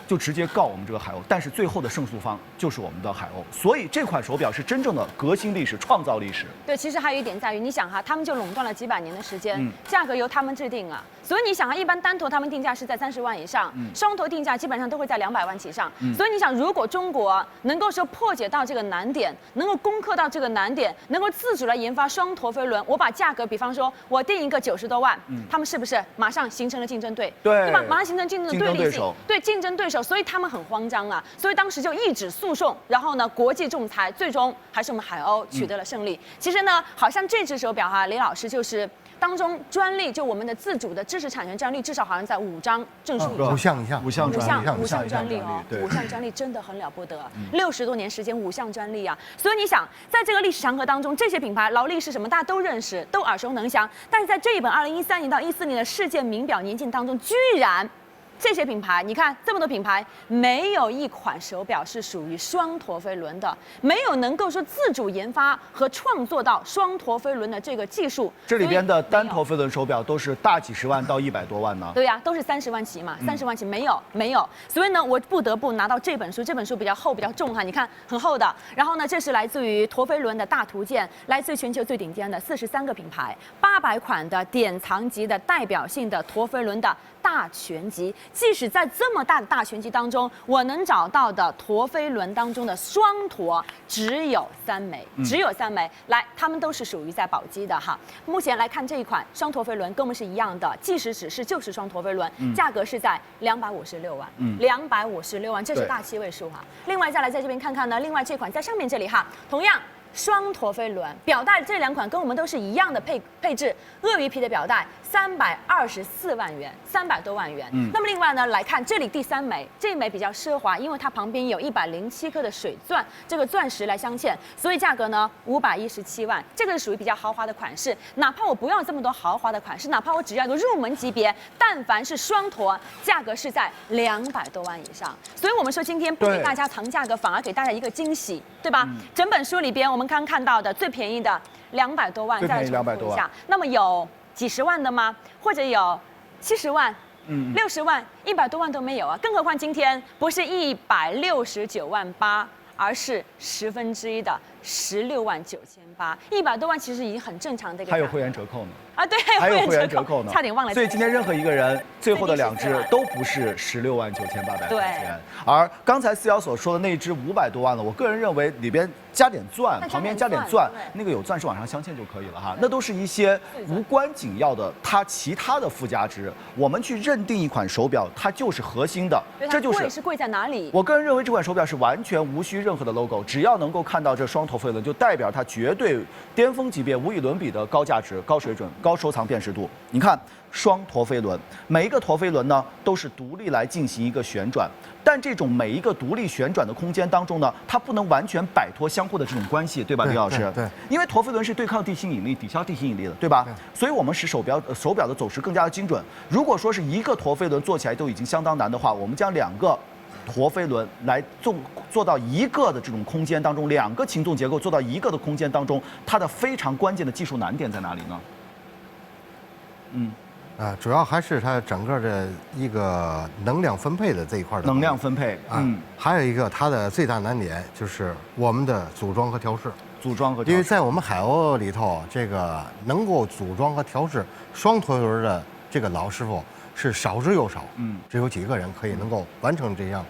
B: 就直接告我们这个海鸥，但是最后的胜诉方就是我们的海鸥，所以这款手表是真正的革新历史、创造历史。
A: 对，其实还有一点在于，你想哈，他们就垄断了几百年的时间，价格由他们制定啊，所以你想哈，一般单头他们定价是在30万以上，双头定价基本上都会在200万起上，所以你想，如果中国能够说破解到这个难点，能够攻克到这个难点，能够自主来研发双陀飞轮，我把价格，比方说我定一个90多万，他们是不是马上形成了竞争对吧？马上形成竞争的对立性，对竞争对手。所以他们很慌张啊，所以当时就一纸诉讼，然后呢，国际仲裁，最终还是我们海鸥取得了胜利。其实呢，好像这只手表哈，李老师就是当中专利，就我们的自主的知识产权专利，至少好像在5张证书以上。
C: 5项以上
B: ，5项
A: 专利哦，5项专利真的很了不得，60多年时间5项专利啊。所以你想，在这个历史长河当中，这些品牌劳力士什么大家都认识，都耳熟能详，但是在这一本2013年到14年的世界名表年鉴当中，居然这些品牌，你看这么多品牌，没有一款手表是属于双陀飞轮的，没有能够说自主研发和创作到双陀飞轮的这个技术。
B: 这里边的单陀飞轮手表都是大几十万到100多万呢。
A: 对呀、都是30万起嘛，30万起没有。所以呢，我不得不拿到这本书，这本书比较厚比较重哈，你看很厚的。然后呢，这是来自于陀飞轮的大图鉴，来自于全球最顶尖的43个品牌，800款的典藏级的代表性的陀飞轮的大全集。即使在这么大的大全集当中，我能找到的陀飞轮当中的双陀只有3枚，只有3枚。来，它们都是属于在宝鸡的哈。目前来看这一款双陀飞轮跟我们是一样的，计时指示就是双陀飞轮，价格是在256万，256万，这是大7位数哈。另外再来在这边看看呢，另外这款在上面这里哈，同样。双陀飞轮表带这2款跟我们都是一样的配置，鳄鱼皮的表带324万元，300多万元。那么另外呢，来看这里第3枚，这一枚比较奢华，因为它旁边有107颗的水钻，这个钻石来镶嵌，所以价格呢517万，这个是属于比较豪华的款式。哪怕我不要这么多豪华的款式，哪怕我只要一个入门级别，但凡是双陀，价格是在200多万以上。所以我们说今天不给大家藏价格，反而给大家一个惊喜，对吧？整本书里边我们刚看到的最便宜的200多万，再重复一下。那么有几十万的吗？或者有70万、60万、100多万都没有啊！更何况今天不是169万8，而是1/10的16万9800，100多万其实已经很正常的一个。
B: 还有会员折扣呢。
A: 啊，对，
B: 还有会员折扣呢，
A: 差点忘了。
B: 所以今天任何一个人最后的2只都不是16万9800块钱，而刚才思瑶所说的那一只500多万了，我个人认为里边加点钻，旁边加点钻，那个有钻石往上镶嵌就可以了哈，那都是一些无关紧要的它其他的附加值。我们去认定一款手表，它就是核心的，这就是
A: 贵在哪里？
B: 我个人认为这款手表是完全无需任何的 logo， 只要能够看到这双头飞轮，就代表它绝对巅峰级别、无与伦比的高价值、高水准、高收藏辨识度。你看双陀飞轮，每一个陀飞轮呢都是独立来进行一个旋转，但这种每一个独立旋转的空间当中呢，它不能完全摆脱相互的这种关系，对吧，李老师？
C: 对，
B: 因为陀飞轮是对抗地心引力、抵消地心引力的，对吧？所以我们使手表的走时更加的精准。如果说是一个陀飞轮做起来都已经相当难的话，我们将2个陀飞轮来做到一个的这种空间当中，2个擒纵结构做到一个的空间当中，它的非常关键的技术难点在哪里呢？
C: 主要还是它整个的一个能量分配的这一块的
B: 能量分配，
C: 还有一个它的最大难点就是我们的组装和调试。因为在我们海鸥里头，这个能够组装和调试双陀轮的这个老师傅是少之又少，只有几个人可以能够完成这项，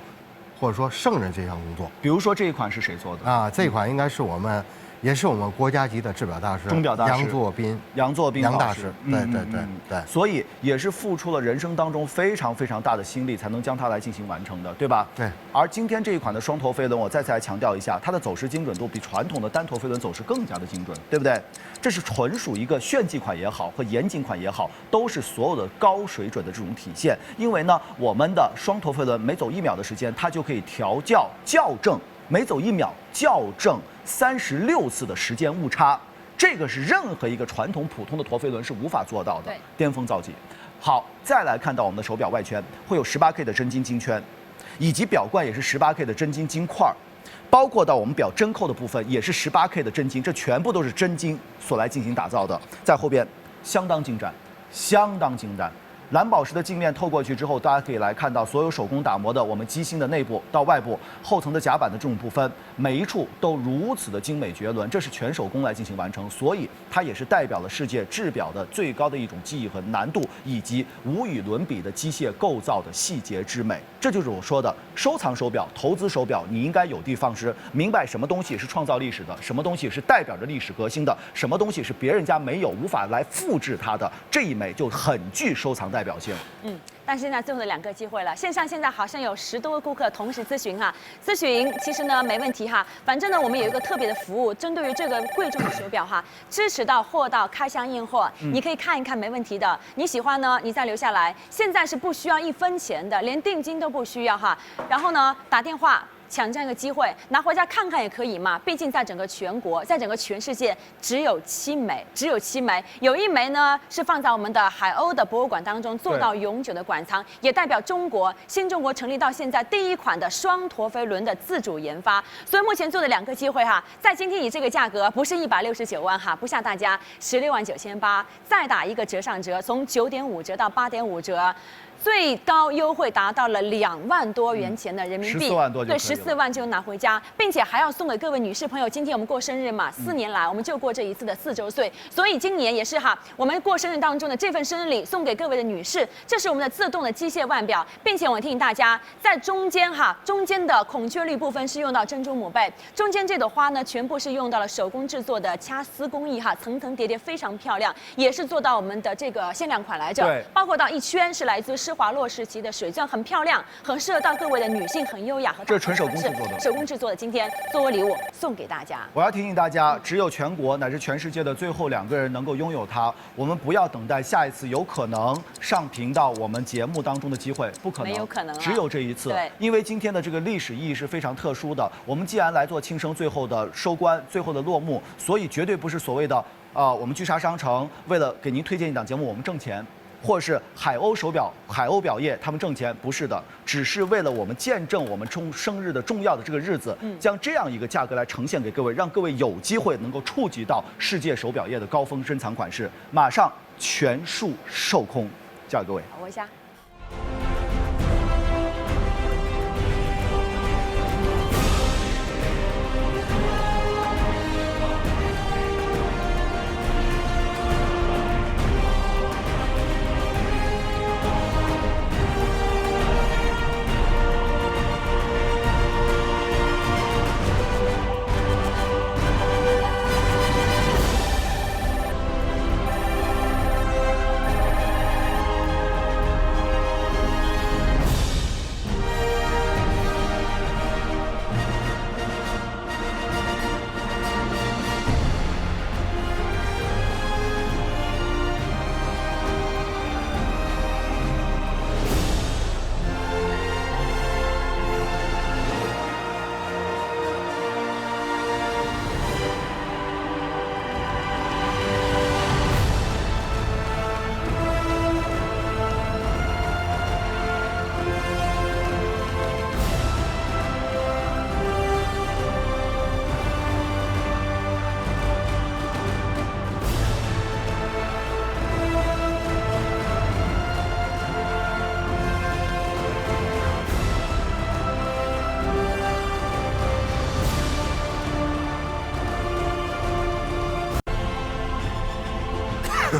C: 或者说胜任这项工作。
B: 比如说这一款是谁做的啊？
C: 这一款应该是我们。也是我们国家级的制表大师，
B: 钟表大师
C: 杨作斌大师，对，
B: 所以也是付出了人生当中非常非常大的心力，才能将它来进行完成的，对吧？
C: 对。
B: 而今天这一款的双陀飞轮，我再次来强调一下，它的走时精准度比传统的单陀飞轮走时更加的精准，对不对？这是纯属一个炫技款也好，和严谨款也好，都是所有的高水准的这种体现。因为呢，我们的双陀飞轮每走1秒的时间，它就可以调校正。每走1秒校正36次的时间误差，这个是任何一个传统普通的陀飞轮是无法做到的，巅峰造极。好，再来看到我们的手表外圈会有18K 的真金金圈，以及表冠也是18K 的真金金块，包括到我们表针扣的部分也是18K 的真金，这全部都是真金所来进行打造的。在后边相当精湛，相当精湛。蓝宝石的镜面透过去之后，大家可以来看到所有手工打磨的我们机芯的内部到外部后层的甲板的这种部分，每一处都如此的精美绝伦，这是全手工来进行完成，所以它也是代表了世界制表的最高的一种技艺和难度，以及无与伦比的机械构造的细节之美。这就是我说的收藏手表、投资手表，你应该有的放矢，明白什么东西是创造历史的，什么东西是代表着历史革新的，什么东西是别人家没有、无法来复制它的，这一枚就很具收藏代表性。
A: 但是现在最后的2个机会了，线上现在好像有10多个顾客同时咨询哈，咨询其实呢没问题哈，反正呢我们有一个特别的服务，针对于这个贵重的手表哈，支持到货到开箱验货，你可以看一看没问题的，你喜欢呢你再留下来，现在是不需要1分钱的，连定金都不需要哈，然后呢打电话抢这样一个机会，拿回家看看也可以嘛。毕竟在整个全国，在整个全世界，只有7枚，有1枚呢是放在我们的海鸥的博物馆当中，做到永久的馆藏，也代表新中国成立到现在第1款的双陀飞轮的自主研发。所以目前做的2个机会哈，在今天以这个价格，不是169万哈，不吓大家，16万9800，再打一个折上折，从9.5折到8.5折。最高优惠达到了2万多元钱的人民币，
B: 14万多就可以了，
A: 对，14万就拿回家，并且还要送给各位女士朋友。今天我们过生日嘛，4年来我们就过这一次的4周岁，所以今年也是哈，我们过生日当中的这份生日礼送给各位的女士，这是我们的自动的机械腕表，并且我提醒大家，在中间的孔雀绿部分是用到珍珠母贝，中间这朵花呢全部是用到了手工制作的掐丝工艺哈，层层叠叠非常漂亮，也是做到我们的这个限量款来着，
B: 对，
A: 包括到一圈是来自施华洛世奇的水钻，很漂亮，很适合到各位的女性，很优雅和
B: 这是纯手工制作的，
A: 手工制作的，今天作为礼物送给大家。
B: 我要提醒大家，只有全国乃至全世界的最后2个人能够拥有它，我们不要等待下一次有可能上屏到我们节目当中的机会，不可能，
A: 没有可能啊，
B: 只有这一次。
A: 对，
B: 因为今天的这个历史意义是非常特殊的，我们既然来做庆生最后的收官、最后的落幕，所以绝对不是所谓的我们聚沙商城为了给您推荐一档节目我们挣钱。或者是海鸥手表、海鸥表业，他们挣钱不是的，只是为了我们见证我们生日的重要的这个日子，将这样一个价格来呈现给各位，让各位有机会能够触及到世界手表业的高峰珍藏款式，马上全数售空，交给各位。
A: 把握一下。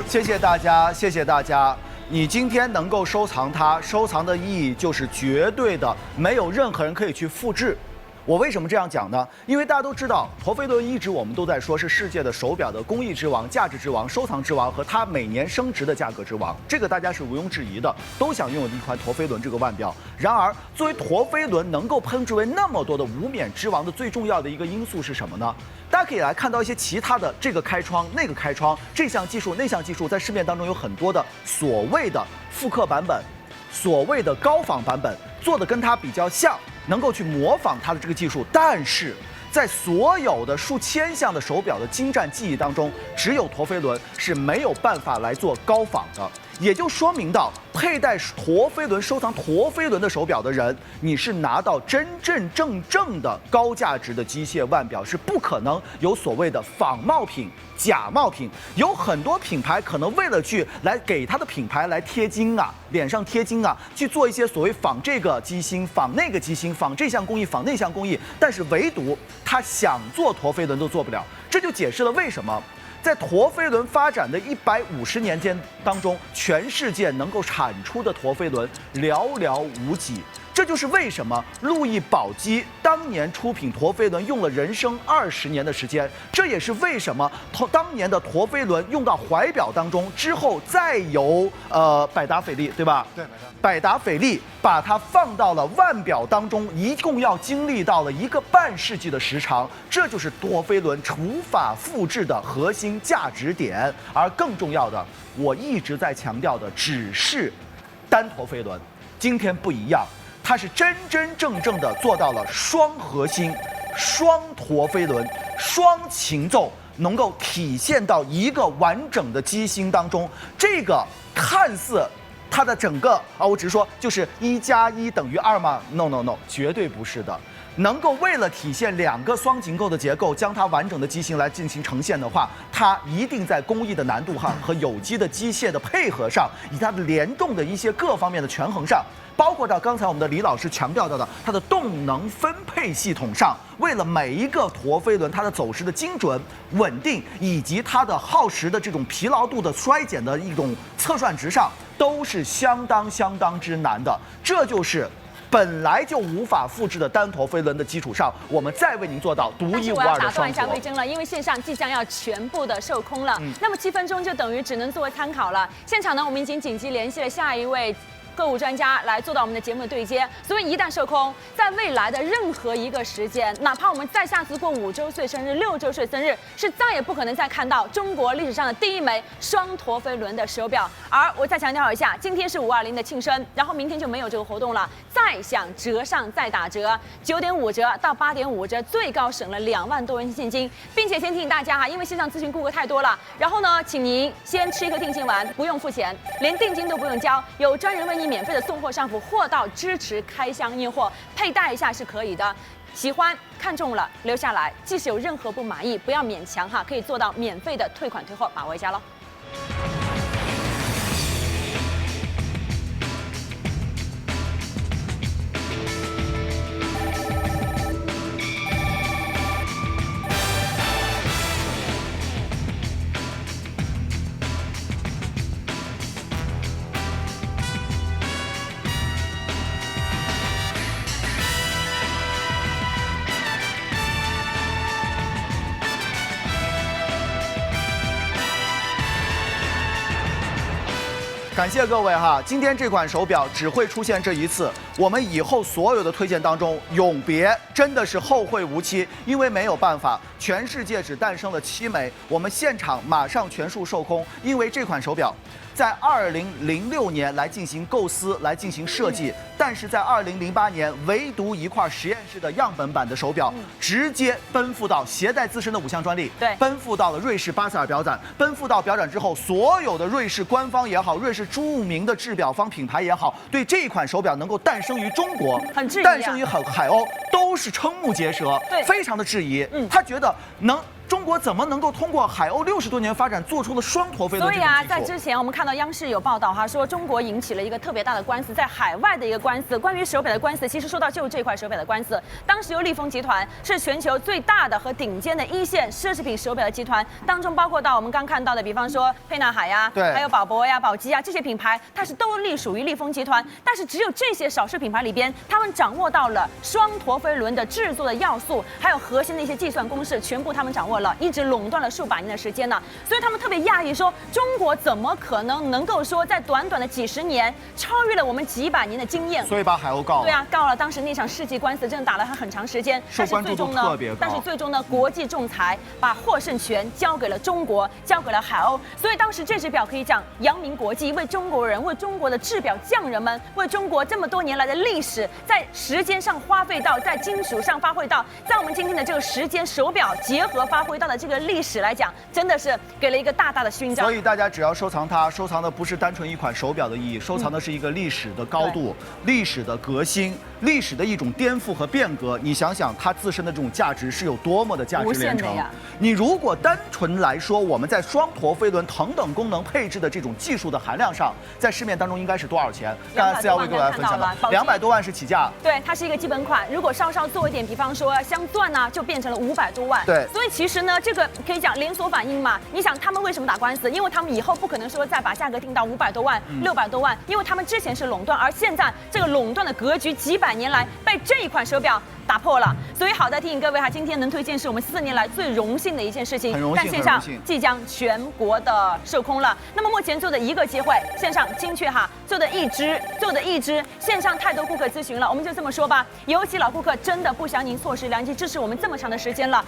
B: 谢谢大家，谢谢大家。你今天能够收藏它，收藏的意义就是绝对的，没有任何人可以去复制。我为什么这样讲呢？因为大家都知道，陀飞轮一直我们都在说是世界的手表的工艺之王、价值之王、收藏之王和它每年升值的价格之王，这个大家是毋庸置疑的，都想拥有一款陀飞轮这个腕表。然而，作为陀飞轮能够称之为那么多的无冕之王的最重要的一个因素是什么呢？大家可以来看到一些其他的这个开窗、那个开窗，这项技术、那项技术，在市面当中有很多的所谓的复刻版本。所谓的高仿版本做的跟它比较像，能够去模仿它的这个技术，但是在所有的数千项的手表的精湛技艺当中，只有陀飞轮是没有办法来做高仿的，也就说明到佩戴陀飞轮、收藏陀飞轮的手表的人，你是拿到真真正正的高价值的机械腕表，是不可能有所谓的仿冒品、假冒品。有很多品牌可能为了去来给它的品牌来贴金啊，脸上贴金啊，去做一些所谓仿这个机芯、仿那个机芯、仿这项工艺、仿那项工艺，但是唯独他想做陀飞轮都做不了。这就解释了为什么在陀飞轮发展的150年间当中，全世界能够产出的陀飞轮寥寥无几。这就是为什么路易宝玑当年出品陀飞轮用了人生20年的时间，这也是为什么当年的陀飞轮用到怀表当中之后，再由百达翡丽，对吧？
C: 对，
B: 百达翡丽把它放到了腕表当中，一共要经历到了1个半世纪的时长，这就是陀飞轮无法复制的核心价值点。而更重要的，我一直在强调的只是单陀飞轮，今天不一样。它是真真正正的做到了双核心、双陀飞轮、双琴奏，能够体现到一个完整的机芯当中。这个看似它的整个我只是说就是1+1等于2吗 ？No， 绝对不是的。能够为了体现2个双结构的结构，将它完整的机芯来进行呈现的话，它一定在工艺的难度上和有机的机械的配合上，以它的联动的一些各方面的权衡上，包括到刚才我们的李老师强调到的它的动能分配系统上，为了每一个陀飞轮它的走时的精准、稳定，以及它的耗时的这种疲劳度的衰减的一种测算值上，都是相当之难的。这就是本来就无法复制的单陀飞轮的基础上，我们再为您做到独一无二的双陀。但是我要打断一下魏征了，因为线上即将要全部的售空了，那么7分钟就等于只能作为参考了。现场呢，我们已经紧急联系了下一位购物专家来做到我们的节目的对接，所以一旦售空，在未来的任何一个时间，哪怕我们再下次过5周岁生日、6周岁生日，是再也不可能再看到中国历史上的第一枚双陀飞轮的手表。而我再强调一下，今天是520的庆生，然后明天就没有这个活动了，再想折上再打折，9.5折到8.5折，最高省了2万多元现金，并且先提醒大家哈，因为线上咨询顾客太多了，然后呢，请您先吃一颗定心丸，不用付钱，连定金都不用交，有专人为你免费的送货上府，货到支持开箱验货，佩戴一下是可以的。喜欢看中了留下来，即使有任何不满意，不要勉强哈，可以做到免费的退款退货，把握一下喽。感谢各位哈，今天这款手表只会出现这一次，我们以后所有的推荐当中永别真的是后会无期，因为没有办法，全世界只诞生了7枚，我们现场马上全数售空，因为这款手表在2006年来进行构思、来进行设计，但是在2008年，唯独一块实验室的样本版的手表，直接奔赴到携带自身的5项专利，对，奔赴到了瑞士巴塞尔表展，奔赴到表展之后，所有的瑞士官方也好，瑞士著名的制表方品牌也好，对这款手表能够诞生于中国，很质疑，诞生于海鸥，都是瞠目结舌，对，非常的质疑。他觉得中国怎么能够通过海鸥60多年发展，做出了双陀飞轮？所以啊，在之前我们看到央视有报道哈，说中国引起了一个特别大的官司，在海外的一个官司，关于手表的官司，其实说到就是这块手表的官司。当时由利丰集团是全球最大的和顶尖的1线奢侈品手表的集团，当中包括到我们刚看到的，比方说沛纳海呀，对，还有宝珀呀、宝玑呀这些品牌，它是都隶属于利丰集团。但是只有这些少数品牌里边，他们掌握到了双陀飞轮的制作的要素，还有核心的一些计算公式，全部他们掌握了，一直垄断了数百年的时间呢。所以他们特别讶异，说中国怎么可能够说在短短的几十年超越了我们几百年的经验？所以把海鸥告了。对啊，告了。当时那场世纪官司真的打了他很长时间，受关注度特别高。但是最终呢，国际仲裁把获胜权交给了中国，交给了海鸥。所以当时这只表可以讲扬名国际，为中国人，为中国的制表匠人们，为中国这么多年来的历史，在时间上花费到，在金属上发挥到，在我们今天的这个时间手表结合发挥到的这个历史来讲，真的是给了一个大大的勋章。所以大家只要收藏它，收藏的不是单纯一款手表的意义，收藏的是一个历史的高度、历史的革新、历史的一种颠覆和变革。你想想它自身的这种价值是有多么的价值连城。你如果单纯来说，我们在双陀飞轮同等功能配置的这种技术的含量上，在市面当中应该是多少钱？刚才411为各位来分享了，200多万是起价。对，它是一个基本款，如果稍稍做一点，比方说镶钻呢，就变成了500多万。对，所以其实呢，这个可以讲连锁反应嘛。你想他们为什么打官司？因为他们以后不可能说再把价格定到500多万、600多万，因为他们之前是垄断，而现在这个垄断的格局几百年来被这一款手表打破了。所以好的提醒各位哈，今天能推荐是我们4年来最荣幸的一件事情。但线上即将全国的售空了。那么目前做的一个机会，线上精确哈，做的一只，线上太多顾客咨询了，我们就这么说吧，尤其老顾客真的不想您错失良机，支持我们这么长的时间了。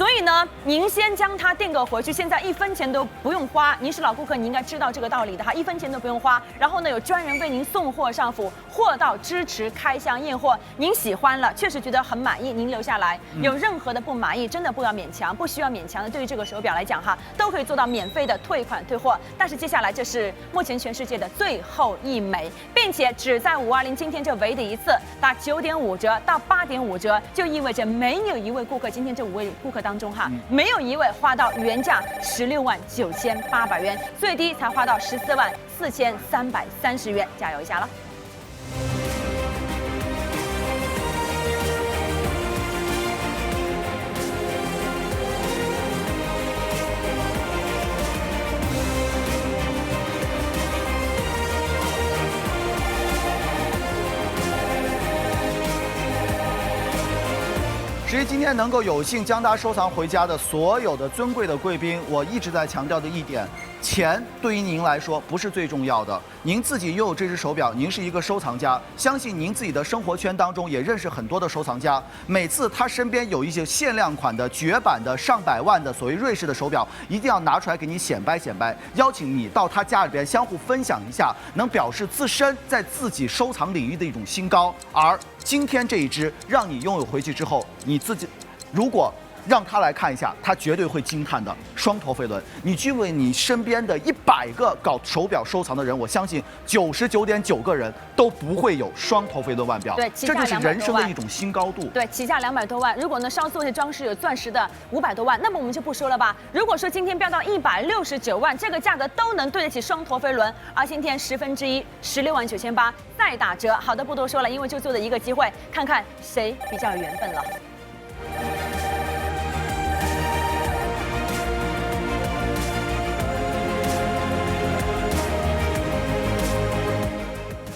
A: 所以呢，您先将它订购回去，现在1分钱都不用花。您是老顾客，你应该知道这个道理的哈，1分钱都不用花。然后呢，有专人为您送货上府，货到支持，开箱验货。您喜欢了，确实觉得很满意，您留下来。有任何的不满意，真的不要勉强，不需要勉强的。对于这个手表来讲哈，都可以做到免费的退款退货。但是接下来这是目前全世界的最后一枚，并且只在520今天这唯的一次打9.5折到8.5折，就意味着没有一位顾客，今天这5位顾客当中哈，没有一位花到原价169800元，最低才花到144330元，加油一下了。
B: 至于今天能够有幸将它收藏回家的所有的尊贵的贵宾，我一直在强调的一点，钱对于您来说不是最重要的。您自己拥有这只手表，您是一个收藏家，相信您自己的生活圈当中也认识很多的收藏家。每次他身边有一些限量款的、绝版的、上百万的所谓瑞士的手表，一定要拿出来给你显摆显摆，邀请你到他家里边相互分享一下，能表示自身在自己收藏领域的一种新高。而今天这一只让你拥有回去之后，你自己如果让他来看一下，他绝对会惊叹的双头飞轮。你去问你身边的100个搞手表收藏的人，我相信99.9个人都不会有双头飞轮腕表。
A: 对，
B: 这就是人生的一种新高度。
A: 对，起价200多万，如果呢稍做些装饰有钻石的500多万，那么我们就不说了吧。如果说今天飙到169万，这个价格都能对得起双头飞轮，而今天1/10 169800再打折。好的，不多说了，因为就做的一个机会，看看谁比较有缘分了。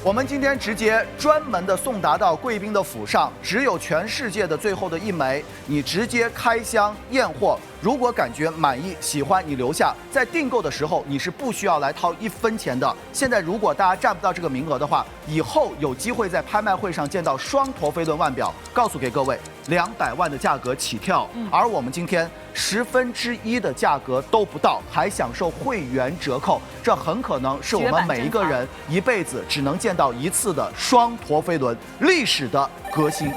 B: 我们今天直接专门的送达到贵宾的府上，只有全世界的最后的一枚，你直接开箱验货。如果感觉满意、喜欢，你留下。在订购的时候，你是不需要来掏1分钱的。现在如果大家占不到这个名额的话，以后有机会在拍卖会上见到双头飞轮腕表，告诉给各位，200万的价格起跳，而我们今天1/10的价格都不到，还享受会员折扣，这很可能是我们每一个人一辈子只能见到一次的双头飞轮历史的革新。